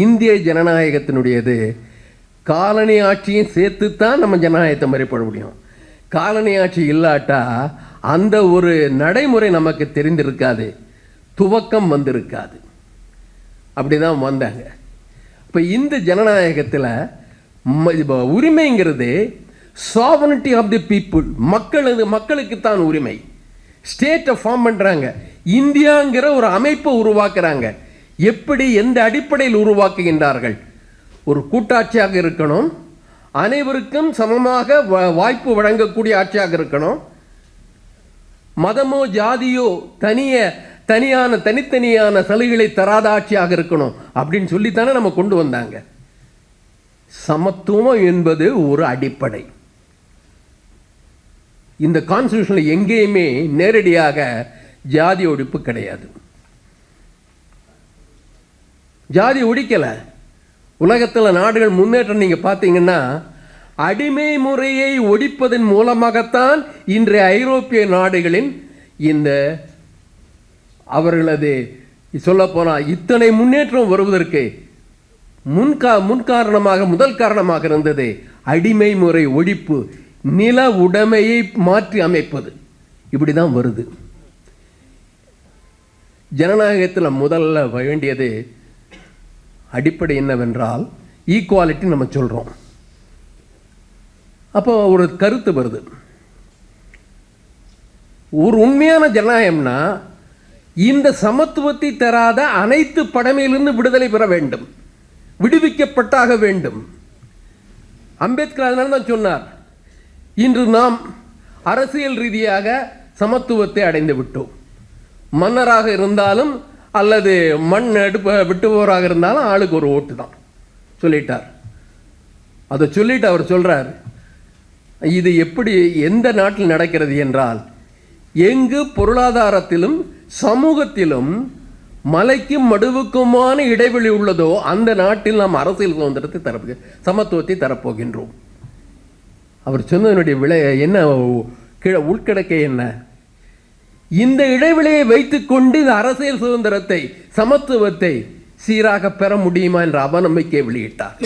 இந்திய ஜனநாயகத்தினுடையது காலனி ஆட்சியும் சேர்த்து தான் நம்ம ஜனநாயகத்தை மறைப்பட முடியும். காலனி ஆட்சி இல்லாட்டா அந்த ஒரு நடைமுறை நமக்கு தெரிந்திருக்காது, துவக்கம் வந்திருக்காது. அப்படி தான் வந்தாங்க. இப்போ இந்த ஜனநாயகத்தில் உரிமைங்கிறது சாவர்னிட்டி ஆஃப் தி பீப்புள், மக்களுக்குத்தான் உரிமை. ஸ்டேட்டை ஃபார்ம் பண்ணுறாங்க, இந்தியாங்கிற ஒரு அமைப்பை உருவாக்குறாங்க. எப்படி, எந்த அடிப்படையில் உருவாக்குகின்றார்கள்? ஒரு கூட்டாட்சியாக இருக்கணும், அனைவருக்கும் சமமாக வாய்ப்பு வழங்கக்கூடிய ஆட்சியாக இருக்கணும், மதமோ ஜாதியோ தனித்தனியான சலுகைகளை தராத ஆட்சியாக இருக்கணும் அப்படின்னு சொல்லித்தானே நம்ம கொண்டு வந்தாங்க. சமத்துவம் என்பது ஒரு அடிப்படை. இந்த கான்ஸ்டிடியூஷனில் எங்கேயுமே நேரடியாக ஜாதி ஒழிப்பு கிடையாது. ஜாதி ஒழிக்கலை. உலகத்தில் நாடுகள் முன்னேற்றம் நீங்கள் பார்த்தீங்கன்னா அடிமை முறையை ஒழிப்பதன் மூலமாகத்தான் இன்றைய ஐரோப்பிய நாடுகளின் இந்த அவர்களது சொல்லப்போனால் இத்தனை முன்னேற்றம் வருவதற்கு முதல் காரணமாக இருந்தது அடிமை முறை ஒழிப்பு, நில உடைமையை மாற்றி அமைப்பது. இப்படி தான் வருது. ஜனநாயகத்தில் முதல்ல வேண்டியது அடிப்படை என்னவென்றால் ஈக்குவாலிட்டி நம்ம சொல்கிறோம். அப்போ ஒரு கருத்து வருது, ஒரு உண்மையான ஜனநாயகம்னா இந்த சமத்துவத்தை தராத அனைத்து படமையிலிருந்து விடுதலை பெற வேண்டும், விடுவிக்கப்பட்டாக வேண்டும். அம்பேத்கர் அதனால தான் சொன்னார், இன்று நாம் அரசியல் ரீதியாக சமத்துவத்தை அடைந்து விட்டோம். மன்னராக இருந்தாலும் அல்லது மண் விட்டுவோராக இருந்தாலும் ஆளுக்கு ஒரு ஓட்டு தான் சொல்லிட்டார். அதை சொல்லிட்டு அவர் சொல்கிறார், இது எப்படி எந்த நாட்டில் நடக்கிறது என்றால், எங்கு பொருளாதாரத்திலும் சமூகத்திலும் மலைக்கும் மடுவுக்குமான இடைவெளி உள்ளதோ அந்த நாட்டில் நாம் அரசியல் சுதந்திரத்தை சமத்துவத்தை தரப்போகின்றோம். அவர் சொன்னதனுடைய விலை என்ன, உள்கிடக்கை என்ன? இந்த இடைவெளியை வைத்துக்கொண்டு இந்த அரசியல் சுதந்திரத்தை சமத்துவத்தை சீராக பெற முடியுமா என்ற அவநம்பிக்கை வெளியிட்டார்.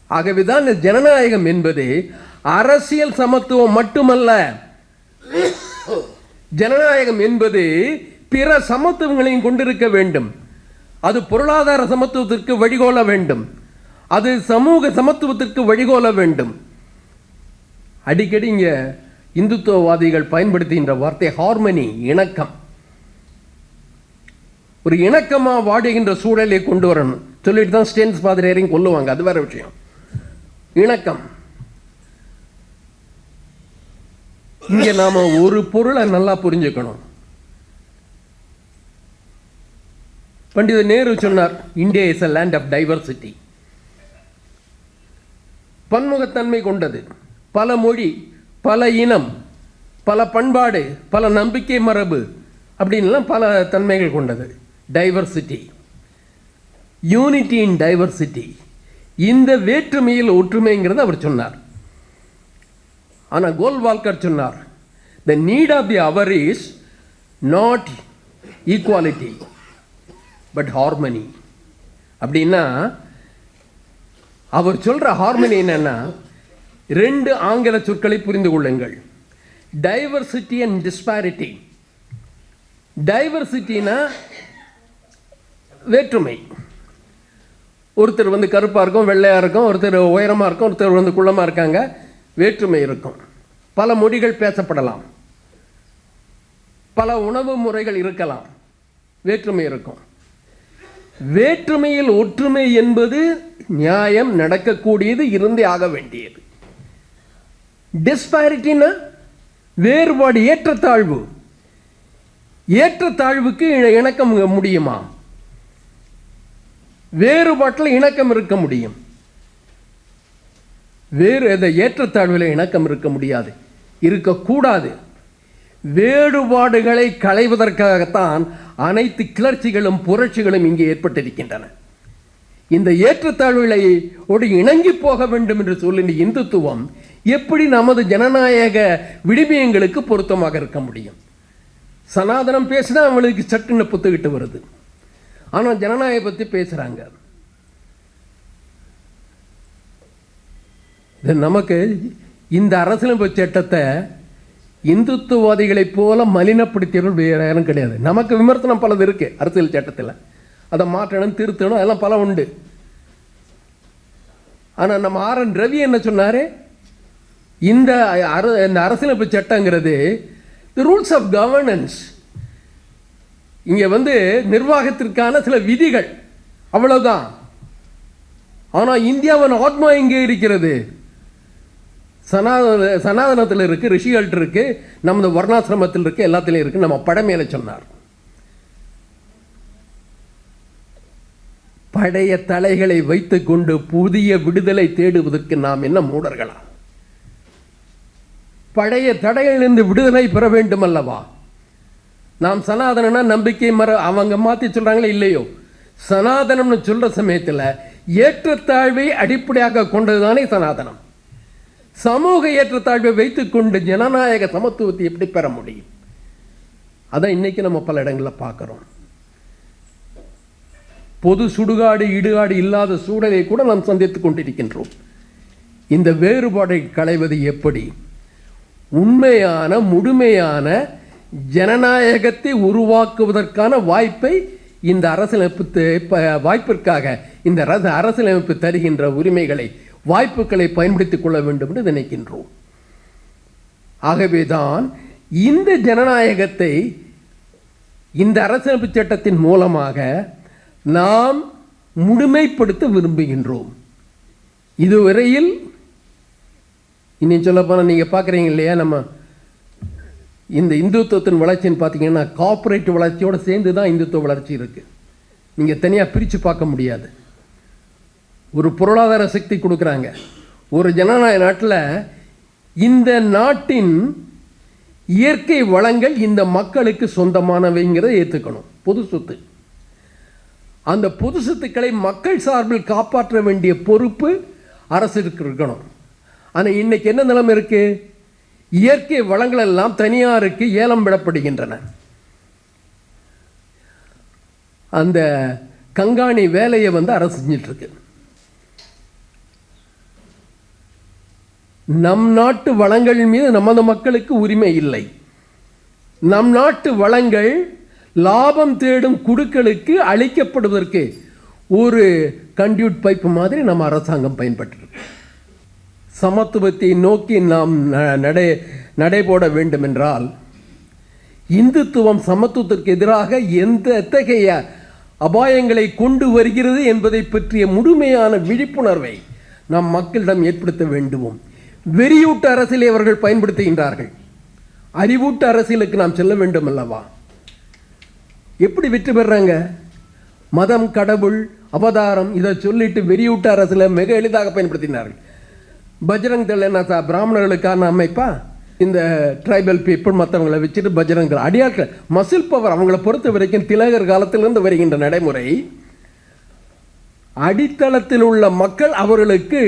ஆகவேதான் ஜனநாயகம் என்பது அரசியல் சமத்துவம் மட்டுமல்ல, ஜனநாயகம் என்பது பிற சமத்துவங்களையும் கொண்டிருக்க வேண்டும். அது பொருளாதார சமத்துவத்திற்கு வழிகோல வேண்டும், அது சமூக சமத்துவத்திற்கு வழிகோல வேண்டும். அடிக்கடி இங்க இந்துத்துவவாதிகள் பயன்படுத்துகின்ற வார்த்தை ஹார்மனி, இணக்கம். ஒரு இணக்கமா வாடுகின்ற சூழலை கொண்டு வரணும் சொல்லிட்டு தான் ஸ்டேன்ஸ் பாதிரியாரையும் கொல்லுவாங்க, அது வேற விஷயம். இணக்கம். இங்க நாம ஒரு பொருளை நல்லா புரிஞ்சுக்கணும். பண்டித நேரு சொன்னார், India is a land of diversity. பன்முகத்தன்மை கொண்டது, பல மொழி, பல இனம், பல பண்பாடு, பல நம்பிக்கை மரபு அப்படின்லாம் பல தன்மைகள் கொண்டது. Diversity, unity in diversity. இந்த வேற்றுமையில் ஒற்றுமைங்கிறது அவர் சொன்னார். ஆனால் கோல்வால்கர் சொன்னார், the need of the hour is not equality but harmony. அப்படின்னா அவர் சொல்ற ஹார்மனி என்னன்னா, ரெண்டு ஆங்கில சொற்களை புரிந்து கொள்ளுங்கள், டைவர்சிட்டி அண்ட் டிஸ்பாரிட்டி. டைவர்சிட்டினா வேற்றுமை. ஒருத்தர் வந்து கருப்பாக இருக்கும், வெள்ளையாக இருக்கும், ஒருத்தர் உயரமாக இருக்கும், ஒருத்தர் வந்து குள்ளமாக இருக்காங்க, வேற்றுமை இருக்கும். பல மொழிகள் பேசப்படலாம், பல உணவு முறைகள் இருக்கலாம், வேற்றுமை இருக்கும். வேற்றுமையில் ஒற்றுமை என்பது நியாயம், நடக்கக்கூடியது, இருந்தே ஆக வேண்டியது. டிஸ்பாரிட்டினா வேறுபாடு, ஏற்றத்தாழ்வு. ஏற்றத்தாழ்வுக்கு இணக்கம் முடியுமா? வேறுபாட்டில் இணக்கம் இருக்க முடியும், வேறு ஏற்றத்தாழ்வில் இணக்கம் இருக்க முடியாது, இருக்கக்கூடாது. வேறுபாடுகளை களைவதற்காகத்தான் அனைத்து கிளர்ச்சிகளும் புரட்சிகளும் இங்கே ஏற்பட்டிருக்கின்றன. இந்த ஏற்றத்தாழ்வுகளை இணங்கி போக வேண்டும் என்று சொல்லின இந்துத்துவம் எப்படி நமது ஜனநாயக விடுமியங்களுக்கு பொருத்தமாக இருக்க முடியும்? சனாதனம் பேசினா அவங்களுக்கு சட்டுன்னு புத்துக்கிட்டு வருது, ஆனால் ஜனநாயகம் பற்றி பேசுகிறாங்க. நமக்கு இந்த அரசியலமைப்பு சட்டத்தை இந்துத்துவவாதிகளைப் போல மலினப்படுத்தியவர்கள் வேறு யாரும் கிடையாது. நமக்கு விமர்சனம் பலது இருக்கு அரசியல் சட்டத்தில், அதை மாற்றணும், திருத்தணும், அதெல்லாம் பல உண்டு. ஆனால் நம்ம RN ரவி என்ன சொன்னார், இந்த அரசியலமைப்பு சட்டங்கிறது தி ரூல்ஸ் ஆஃப் கவர்னன்ஸ். இங்கே நிர்வாகத்திற்கான சில விதிகள், அவ்வளவுதான். ஆனால் இந்தியாவின் ஆத்மா எங்கே இருக்கிறது? சனாதனத்தில் இருக்கு, ரிஷிகள்ட்ட இருக்கு, நமது வர்ணாசிரமத்தில் இருக்கு, எல்லாத்திலையும் இருக்கு. நம்ம பழமையில சொன்னார், பழைய தலைகளை வைத்துக் கொண்டு புதிய விடுதலை தேடுவதற்கு நாம் என்ன மூடர்களா? பழைய தடைகளிலிருந்து விடுதலை பெற வேண்டும் அல்லவா? நாம் சனாதனா நம்பிக்கை அவங்க மாற்றி சொல்றாங்களே இல்லையோ, சனாதனம்னு சொல்ற சமயத்தில் ஏற்றத்தாழ்வை அடிப்படையாக கொண்டதுதானே சனாதனம். சமூக ஏற்றத்தாழ்வை வைத்துக்கொண்டு ஜனநாயக சமத்துவத்தை எப்படி பெற முடியும்? அதான் இன்னைக்கு நம்ம பல இடங்களில் பார்க்கிறோம். பொது சுடுகாடு இடுகாடு இல்லாத சூழலை கூட நாம் சந்தித்துக் கொண்டிருக்கின்றோம். இந்த வேறுபாடை களைவது எப்படி? உண்மையான முழுமையான ஜனநாயகத்தை உருவாக்குவதற்கான வாய்ப்பை இந்த அரசியலமைப்பு வாய்ப்பிற்காக இந்த அரசியலமைப்பு தருகின்ற உரிமைகளை, வாய்ப்புகளை பயன்படுத்திக் கொள்ள வேண்டும் என்று நினைக்கின்றோம். ஆகவேதான் இந்த ஜனநாயகத்தை இந்த அரசியலமைப்பு சட்டத்தின் மூலமாக நாம் முழுமைப்படுத்த விரும்புகின்றோம். இதுவரையில் இனி சொல்லப்போனால் நீங்கள் பார்க்குறீங்க இல்லையா, நம்ம இந்த இந்துத்துவத்தின் வளர்ச்சின்னு பார்த்தீங்கன்னா கார்ப்பரேட் வளர்ச்சியோடு சேர்ந்து தான் இந்துத்துவ வளர்ச்சி இருக்குது. நீங்கள் தனியாக பிரித்து பார்க்க முடியாது. ஒரு பொருளாதார சக்தி கொடுக்குறாங்க. ஒரு ஜனநாயக நாட்டில் இந்த நாட்டின் இயற்கை வளங்கள் இந்த மக்களுக்கு சொந்தமானவைங்கிறத ஏற்றுக்கணும். பொது சொத்து, அந்த பொது சொத்துக்களை மக்கள் சார்பில் காப்பாற்ற வேண்டிய பொறுப்பு அரசுக்கு இருக்கணும். ஆனால் இன்னைக்கு என்ன நிலைமை இருக்கு? இயற்கை வளங்கள் எல்லாம் தனியாருக்கு ஏலம் விடப்படுகின்றன. அந்த கண்காணி வேலையை அரசு செஞ்சிட்டு இருக்கு. நம் நாட்டு வளங்கள் மீது நமது மக்களுக்கு உரிமை இல்லை. நம் நாட்டு வளங்கள் லாபம் தேடும் குழுக்களுக்கு அளிக்கப்படுவதற்கு ஒரு கண்டியூட் பைப்பு மாதிரி நம்ம அரசாங்கம் பயன்பட்டு சமத்துவத்தை நோக்கி நாம் நடைபோட வேண்டும் என்றால் இந்துத்துவம் சமத்துவத்திற்கு எதிராக எத்தகைய அபாயங்களை கொண்டு வருகிறது என்பதை பற்றிய முழுமையான விழிப்புணர்வை நம் மக்களிடம் ஏற்படுத்த வேண்டும். வெறியூட்ட அரசியலை அவர்கள் பயன்படுத்துகின்றார்கள். அறிவூட்ட அரசியலுக்கு நாம் செல்ல வேண்டும் அல்லவா? எப்படி வெற்றி பெறாங்க? மதம், கடவுள், அவதாரம் இதை சொல்லிட்டு வெறியூட்ட அரசியலை மிக எளிதாக பயன்படுத்தினார்கள். பஜ்ரங் தள் என்ன பிராமணர்களுக்கான அமைப்பா? இந்த ட்ரைபல் பீப்புள் மற்றவங்களை வச்சுட்டு பஜ்ரங் தள் அடியாட்கள் மசில் பவர். அவங்கள பொறுத்த வரைக்கும் திலகர் காலத்திலிருந்து வருகின்ற நடைமுறை, அடித்தளத்தில் உள்ள மக்கள் அவர்களுக்கு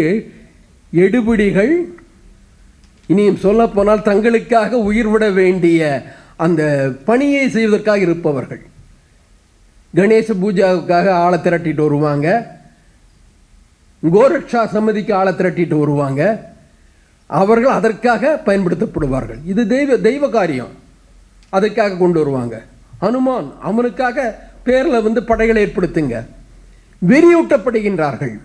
எடுபிடிகள், இனியும் சொல்ல போனால் தங்களுக்காக உயிர் விட வேண்டிய அந்த பணியை செய்வதற்காக இருப்பவர்கள். கணேச பூஜாவுக்காக ஆளை திரட்டிட்டு வருவாங்க, கோரக்ஷா சம்மதிக்கு ஆளை திரட்டிட்டு வருவாங்க. அவர்கள் அதற்காக பயன்படுத்தப்படுவார்கள். இது தெய்வ காரியம், அதற்காக கொண்டு வருவாங்க. ஹனுமான் அவனுக்காக பேரில் படைகளை ஏற்படுத்துங்க. வெறியூட்டப்படுகின்றார்கள்.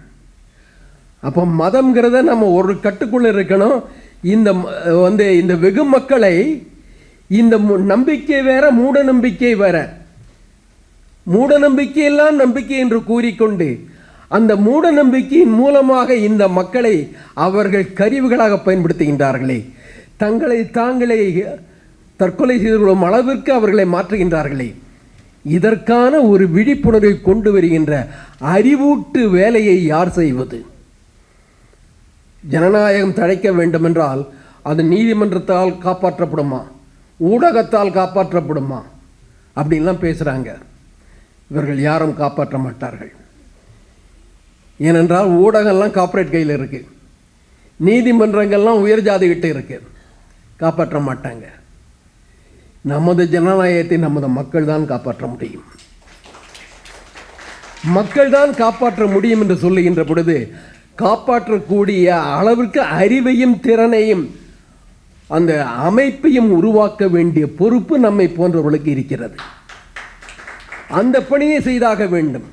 அப்போ மதம்ங்கிறத நம்ம ஒரு கட்டுக்குள்ளே இருக்கணும். இந்த வெகு மக்களை இந்த நம்பிக்கை வேற, மூட நம்பிக்கை வேற. மூட நம்பிக்கையெல்லாம் நம்பிக்கை என்று கூறிக்கொண்டு அந்த மூட நம்பிக்கையின் மூலமாக இந்த மக்களை அவர்கள் கருவிகளாக பயன்படுத்துகின்றார்களே, தங்களை தாங்களே தற்கொலை செய்து கொள்ளும் அளவிற்கு அவர்களை மாற்றுகின்றார்களே. இதற்கான ஒரு விழிப்புணர்வை கொண்டு வருகின்ற அறிவூட்டு வேலையை யார் செய்வது? ஜனநாயகம் தழைக்க வேண்டுமென்றால் அது நீதிமன்றத்தால் காப்பாற்றப்படுமா, ஊடகத்தால் காப்பாற்றப்படுமா? அப்படின்லாம் பேசுகிறாங்க. இவர்கள் யாரும் காப்பாற்ற மாட்டார்கள். ஏனென்றால் ஊடகம்லாம் கார்ப்பரேட் கையில் இருக்குது, நீதிமன்றங்கள்லாம் உயர் ஜாதிகிட்ட இருக்குது, காப்பாற்ற மாட்டாங்க. நமது ஜனநாயகத்தை நமது மக்கள் தான் காப்பாற்ற முடியும். மக்கள் தான் காப்பாற்ற முடியும் என்று சொல்லுகின்ற பொழுது காப்பாற்றக்கூடிய அளவிற்கு அறிவையும் திறனையும் அந்த அமைப்பையும் உருவாக்க வேண்டிய பொறுப்பு நம்மை போன்றவர்களுக்கு இருக்கிறது. அந்த பணியை செய்தாக வேண்டும்.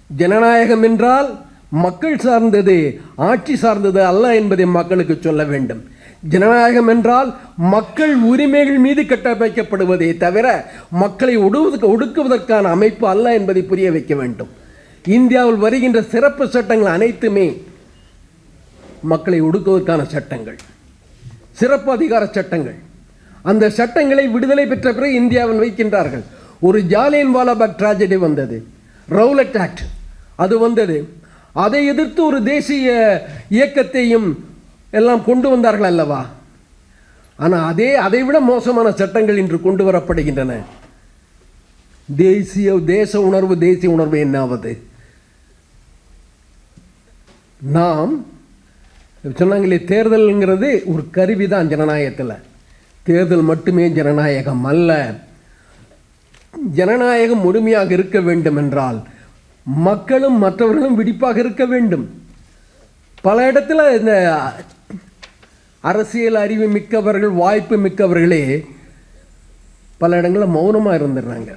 ஜனநாயகம் என்றால் மக்கள் சார்ந்தது, ஆட்சி சார்ந்தது அல்ல என்பதை மக்களுக்கு சொல்ல வேண்டும். ஜனநாயகம் என்றால் மக்கள் உரிமைகள் மீது கட்டமைக்கப்படுவதே தவிர மக்களை ஒடுக்குவதற்கான அமைப்பு அல்ல என்பதை புரிய வைக்க வேண்டும். இந்தியாவில் வருகின்ற சிறப்பு சட்டங்கள் அனைத்துமே மக்களை ஒடுக்குவதற்கான சட்டங்கள், சிறப்பு அதிகார சட்டங்கள். அந்த சட்டங்களை விடுதலை பெற்ற பிறகு இந்தியாவில் வைக்கின்றார்கள். ஒரு ஜாலியன் வாலாபாக் டிராஜடி வந்தது, ரவுலட் ஆக்ட் அது வந்தது. அதை எதிர்த்து ஒரு தேசிய இயக்கத்தையும் எல்லாம் கொண்டு வந்தார்கள் அல்லவா? ஆனால் அதை விட மோசமான சட்டங்கள் இன்று கொண்டு வரப்படுகின்றன. தேச உணர்வு என்னாவது? நாம் சொன்னாங்களே, தேர்தல்ங்கிறது ஒரு கருவி தான் ஜனநாயகத்தில். தேர்தல் மட்டுமே ஜனநாயகம் அல்ல. ஜனநாயகம் முழுமையாக இருக்க வேண்டும் என்றால் மக்களும் மற்றவர்களும் விழிப்பாக இருக்க வேண்டும். பல இடத்துல இந்த அரசியல் அறிவு மிக்கவர்கள், வாய்ப்பு மிக்கவர்களே பல இடங்களில் மௌனமாக இருந்துடுறாங்க.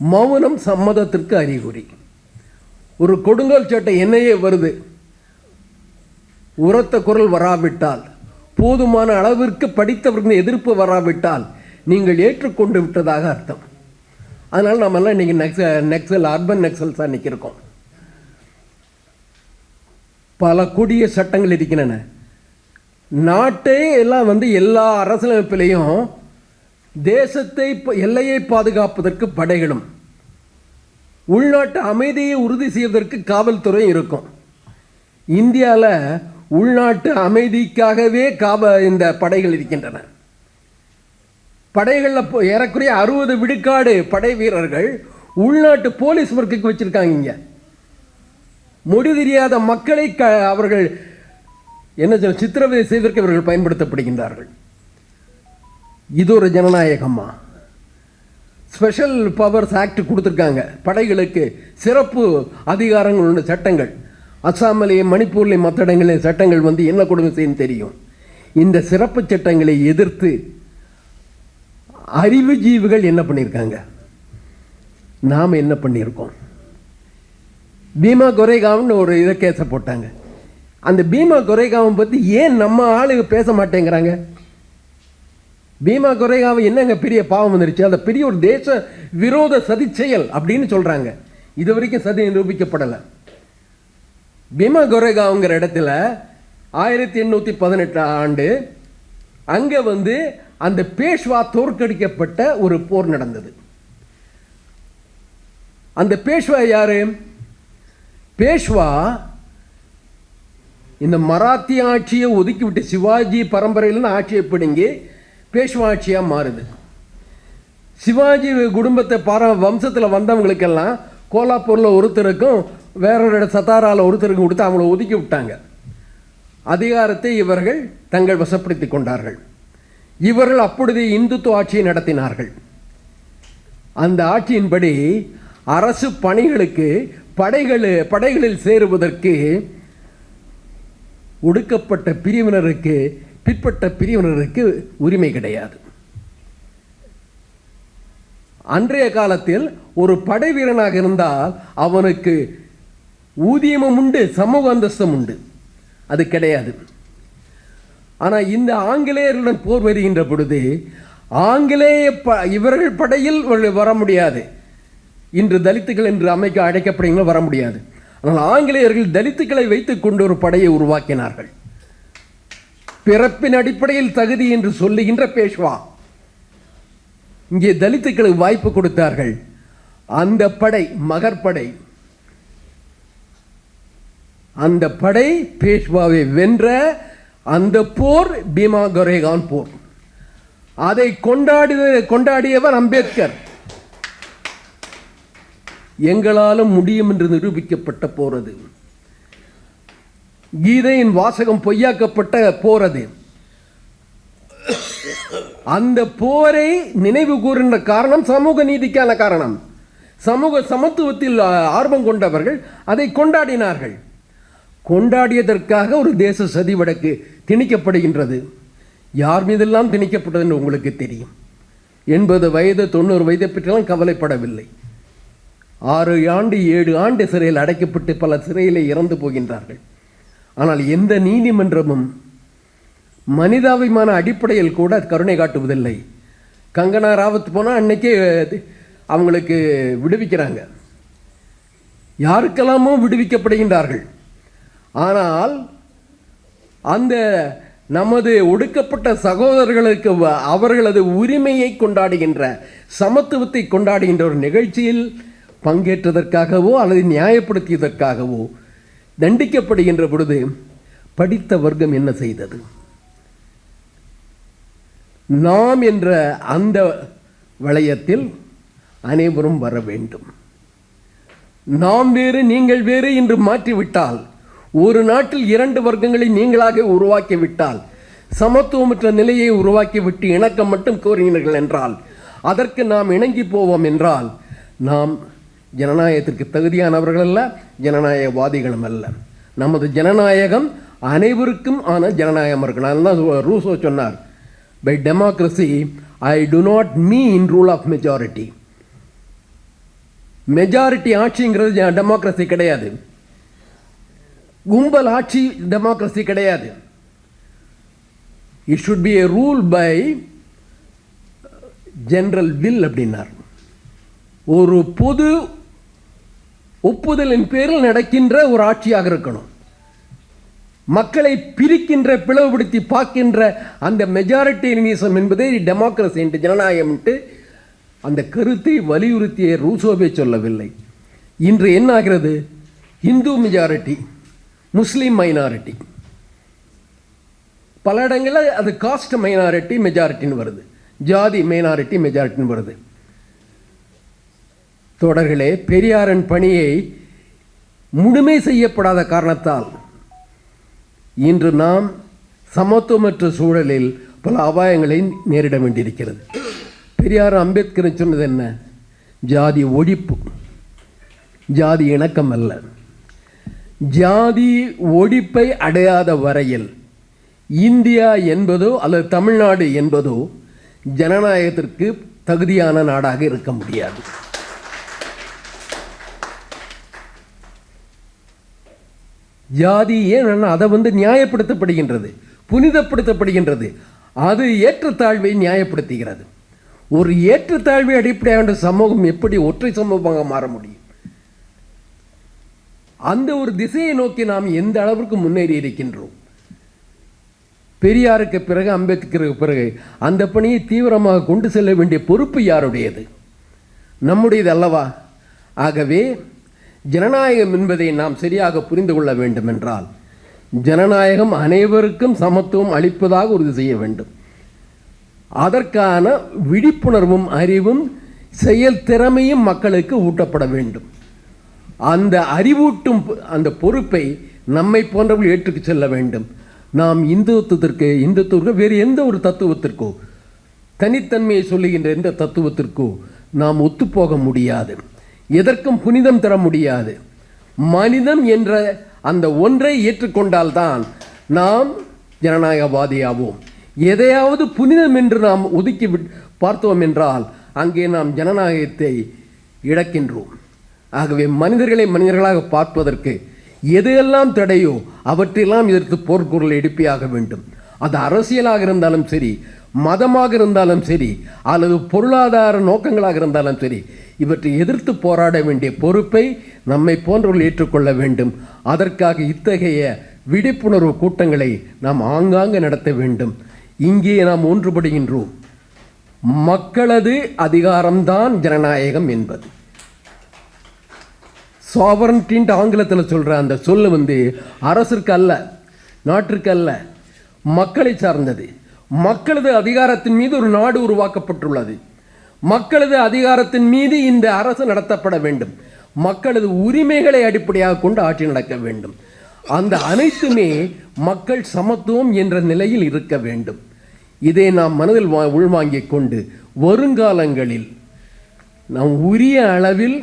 மௌனம் சம்மதத்திற்கு அறிகுறி. ஒரு கொடுங்கோல் சட்டை என்னையே வருது, உரத்த குரல் வராவிட்டால், போதுமான அளவிற்கு படித்தவர்கள் எதிர்ப்பு வராவிட்டால் நீங்கள் ஏற்றுக்கொண்டு விட்டதாக அர்த்தம். அதனால் நம்மெல்லாம் இன்றைக்கி நக்சல் அர்பன் நக்சல்ஸாக நிற்கிறோம். பல கொடிய சட்டங்கள் இருக்கின்றன. நாட்டே எல்லாம் எல்லா அரசியலமைப்பிலையும் தேசத்தை எல்லையை பாதுகாப்பதற்கு படைகளும் உள்நாட்டு அமைதியை உறுதி செய்வதற்கு காவல்துறை இருக்கும். இந்தியாவில் உள்நாட்டு அமைதிக்காகவே இந்த படைகள் இருக்கின்றன. படைகளில் ஏறக்குறைய 60 விழுக்காடு படை வீரர்கள் உள்நாட்டு போலீஸ் ஒர்க்குக்கு வச்சுருக்காங்க. இங்கே மொழி தெரியாத மக்களை அவர்கள் சித்திரவதை செய்வதற்கு இவர்கள் பயன்படுத்தப்படுகின்றார்கள். இது ஒரு ஜனநாயகமா? ஸ்பெஷல் பவர்ஸ் ஆக்ட் கொடுத்துருக்காங்க படைகளுக்கு, சிறப்பு அதிகாரங்கள் உள்ள சட்டங்கள். அஸ்ஸாமிலேயும் மணிப்பூர்லேயும் மற்ற இடங்களில் சட்டங்கள் என்ன கொடுமை செய்யும் தெரியும். இந்த சிறப்பு சட்டங்களை எதிர்த்து அறிவுஜீவிகள் என்ன பண்ணியிருக்காங்க, நாம் என்ன பண்ணியிருக்கோம்? பீமா கொரேகாவ்னு ஒரு இதை கேஸை போட்டாங்க. அந்த பீமா கொரேகாவை பற்றி ஏன் நம்ம ஆளுங்க பேச மாட்டேங்கிறாங்க? பீமா கொரேகாவை என்னங்க பெரிய பாவம் வந்துருச்சு, அதை பெரிய ஒரு தேச விரோத சதி செயல் அப்படின்னு சொல்கிறாங்க. இது வரைக்கும் சதி நிரூபிக்கப்படலை. பீமா கொரேகாவுங்கிற இடத்துல 1818 ஆண்டு அங்கே அந்த பேஷ்வா தோற்கடிக்கப்பட்ட ஒரு போர் நடந்தது. அந்த பேஷ்வா யாரு? பேஷ்வா இந்த மராத்திய ஆட்சியை ஒதுக்கிவிட்டு சிவாஜி பரம்பரையில் ஆட்சியை பிடுங்கி பேஷ்வா ஆட்சியாக மாறுது. சிவாஜி குடும்பத்தை வம்சத்தில் வந்தவங்களுக்கெல்லாம் கோலாப்பூரில் ஒருத்தருக்கும் வேறொரு சத்தாராவில் ஒருத்தருக்கும் கொடுத்து அவங்கள ஒதுக்கி விட்டாங்க. அதிகாரத்தை இவர்கள் தங்கள் வசப்படுத்தி கொண்டார்கள். இவர்கள் அப்பொழுது இந்துத்துவ ஆட்சியை நடத்தினார்கள். அந்த ஆட்சியின்படி அரசு பணிகளுக்கு படைகளில் சேருவதற்கு ஒடுக்கப்பட்ட பிரிவினருக்கு, பிற்பட்ட பிரிவினருக்கு உரிமை கிடையாது. அன்றைய காலத்தில் ஒரு படை வீரனாக இருந்தால் அவனுக்கு ஊதியமும் உண்டு, சமூக அந்தஸ்தும் உண்டு. அது கிடையாது. ஆனால் இந்த ஆங்கிலேயர்களுடன் போர் வருகின்ற பொழுது இவர்கள் படையில் வர முடியாது. இன்று தலித்துகள் என்று அழைக்கப்படுங்களோ வர முடியாது. ஆனால் ஆங்கிலேயர்கள் தலித்துக்களை வைத்துக் கொண்டு ஒரு படையை உருவாக்கினார்கள். பிறப்பின் அடிப்படையில் தகுதி என்று சொல்லுகின்ற பேஷ்வா இங்கே தலித்துக்களுக்கு வாய்ப்பு கொடுத்தார்கள். அந்த படை மகற்படை, அந்த படை பேஷ்வாவை வென்ற அந்த போர் பீமா கொரேகான் போர். அதை கொண்டாடியவர் அம்பேத்கர். எங்களாலும் முடியும் என்று நிரூபிக்கப்பட்ட போர் அது. கீதையின் வாசகம் பொய்யாக்கப்பட்ட போர் அது. அந்த போரை நினைவு கூறுகின்ற காரணம் சமூக நீதிக்கான காரணம். சமூக சமத்துவத்தில் ஆர்வம் கொண்டவர்கள் அதை கொண்டாடினார்கள். கொண்டாடியதற்காக ஒரு தேச சதி வழக்கு திணிக்கப்படுகின்றது. யார் மீதெல்லாம் திணிக்கப்பட்டதுன்னு உங்களுக்கு தெரியும். 80 வயது 90 வயதை பற்றியெல்லாம் கவலைப்படவில்லை. 6 ஆண்டு 7 ஆண்டு சிறையில் அடைக்கப்பட்டு பல சிறையில் இறந்து போகின்றார்கள். ஆனால் எந்த நீதிமன்றமும் மனிதாபிமான அடிப்படையில் கூட கருணை காட்டுவதில்லை. கங்கனா ராவத் போனால் அன்னைக்கே அவங்களுக்கு விடுவிக்கிறாங்க, யாருக்கெல்லாமோ விடுவிக்கப்படுகின்றார்கள். ஆனால் அந்த நமது ஒடுக்கப்பட்ட சகோதரர்களுக்கு அவர்களது உரிமையை கொண்டாடுகின்ற, சமத்துவத்தை கொண்டாடுகின்ற ஒரு நிகழ்ச்சியில் பங்கேற்றதற்காகவோ அல்லது நியாயப்படுத்தியதற்காகவோ தண்டிக்கப்படுகின்ற பொழுது படித்த வர்க்கம் என்ன செய்தது? நாம் என்ற அந்த வளையத்தில் அனைவரும் வர வேண்டும். நாம் வேறு நீங்கள் வேறு என்று மாற்றிவிட்டால், ஒரு நாட்டில் 2 வர்க்கங்களை நீங்களாக உருவாக்கிவிட்டால், சமத்துவமற்ற நிலையை உருவாக்கிவிட்டு இணக்கம் மட்டும் கோருகிறீர்கள் என்றால், அதற்கு நாம் இணங்கி போவோம் என்றால், நாம் ஜனநாயகத்திற்கு தகுதியானவர்கள் அல்ல, ஜனநாயகவாதிகளும் அல்ல. நமது ஜனநாயகம் அனைவருக்கும் ஆன ஜனநாயகம் இருக்கணும். அதுதான் ரூசோ சொன்னார், by democracy I do not mean rule of majority. Majority ஆட்சிங்கிறது டெமோக்ரஸி கிடையாது, கும்பல் ஆட்சி டெமோக்ரஸி கிடையாது. It should be a rule by general will அப்படின்னார். ஒரு பொது ஒப்புதலின் பேரில் நடக்கின்ற ஒரு ஆட்சியாக இருக்கணும். மக்களை பிரிக்கின்ற, பிளவுபடுத்தி பார்க்கின்ற அந்த மெஜாரிட்டேரியனிசம் என்பதே டெமோக்ரஸி என்று, ஜனநாயகம் என்று அந்த கருத்தை வலியுறுத்திய ரூசோவே சொல்லவில்லை. இன்று என்ன ஆகிறது? இந்து மெஜாரிட்டி, முஸ்லீம் மைனாரிட்டி, பல இடங்களில் அது காஸ்ட் மைனாரிட்டி மெஜாரிட்டின்னு வருது, ஜாதி மைனாரிட்டி மெஜாரிட்டின்னு வருது. தொடர்களே, பெரியாரின் பணியை முழுமை செய்யப்படாத காரணத்தால் இன்று நாம் சமத்துவமற்ற சூழலில் பல அபாயங்களை நேரிட வேண்டியிருக்கிறது. பெரியார் அம்பேத்கர் சொன்னது என்ன? ஜாதி ஒழிப்பு, ஜாதி இணக்கம் அல்ல. ஜாதி ஒழிப்பை அடையாத வரையில் இந்தியா என்பதோ அல்லது தமிழ்நாடு என்பதோ ஜனநாயகத்திற்கு தகுதியான நாடாக இருக்க முடியாது. ஜாதி ஏன் அதை நியாயப்படுத்தப்படுகின்றது, புனிதப்படுத்தப்படுகின்றது. அது ஏற்றத்தாழ்வை நியாயப்படுத்துகிறது. ஒரு ஏற்றத்தாழ்வை அடிப்படையான சமூகம் எப்படி ஒற்றை சமூகமாக மாற முடியும்? அந்த ஒரு திசையை நோக்கி நாம் எந்த அளவிற்கு முன்னேறி இருக்கின்றோம்? பெரியாருக்கு பிறகு, அம்பேத்கருக்கு பிறகு அந்த பணியை தீவிரமாக கொண்டு செல்ல வேண்டிய பொறுப்பு யாருடையது? நம்முடையது அல்லவா? ஆகவே ஜனநாயகம் என்பதை நாம் சரியாக புரிந்து கொள்ள வேண்டும் என்றால், ஜனநாயகம் அனைவருக்கும் சமத்துவம் அளிப்பதாக உறுதி செய்ய வேண்டும். அதற்கான விழிப்புணர்வும் அறிவும் செயல் திறமையும் மக்களுக்கு ஊட்டப்பட வேண்டும். அந்த அறிவூட்டும் அந்த பொறுப்பை நம்மை போன்றவர்கள் ஏற்றுக்கு செல்ல வேண்டும். நாம் இந்துத்துவத்திற்கு வேறு எந்த ஒரு தத்துவத்திற்கோ, தனித்தன்மையை சொல்லுகின்ற எந்த தத்துவத்திற்கோ நாம் ஒத்துப்போக முடியாது. எதற்கும் புனிதம் தர முடியாது. மனிதம் என்ற அந்த ஒன்றை ஏற்றுக்கொண்டால்தான் நாம் ஜனநாயகவாதியாவோம். எதையாவது புனிதம் என்று நாம் ஒதுக்கி பார்த்தோம் என்றால் அங்கே நாம் ஜனநாயகத்தை இழக்கின்றோம். ஆகவே மனிதர்களை மனிதர்களாக பார்ப்பதற்கு எதையெல்லாம் தடையோ அவற்றையெல்லாம் எதிர்த்து போர்க்குரல் எழுப்பியாக வேண்டும். அது அரசியலாக இருந்தாலும் சரி, மதமாக இருந்தாலும் சரி, அல்லது பொருளாதார நோக்கங்களாக இருந்தாலும் சரி, இவற்றை எதிர்த்து போராட வேண்டிய பொறுப்பை நம்மை போன்றவர்கள் ஏற்றுக்கொள்ள வேண்டும். அதற்காக இத்தகைய விழிப்புணர்வு கூட்டங்களை நாம் ஆங்காங்கு நடத்த வேண்டும். இங்கே நாம் ஒன்றுபடுகின்றோம். மக்களது அதிகாரம்தான் ஜனநாயகம் என்பது. சாவரன்டின்ட்டு ஆங்கிலத்தில் சொல்கிற அந்த சொல்லு அரசிற்கு அல்ல, நாட்டிற்கு அல்ல, மக்களை சார்ந்தது. மக்களது அதிகாரத்தின் மீது ஒரு நாடு உருவாக்கப்பட்டுள்ளது. மக்களது அதிகாரத்தின் மீது இந்த அரசு நடத்தப்பட வேண்டும். மக்களது உரிமைகளை அடிப்படையாக கொண்டு ஆட்சி நடக்க வேண்டும். அந்த அனைத்துமே மக்கள் சமத்துவம் என்ற நிலையில் இருக்க வேண்டும். இதை நாம் மனதில் உள்வாங்கிக் கொண்டு வருங்காலங்களில் நாம் உரிய அளவில்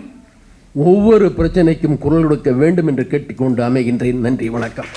ஒவ்வொரு பிரச்சனைக்கும் குரல் கொடுக்க வேண்டும் என்று கேட்டுக்கொண்டு அமைகின்றேன். நன்றி, வணக்கம்.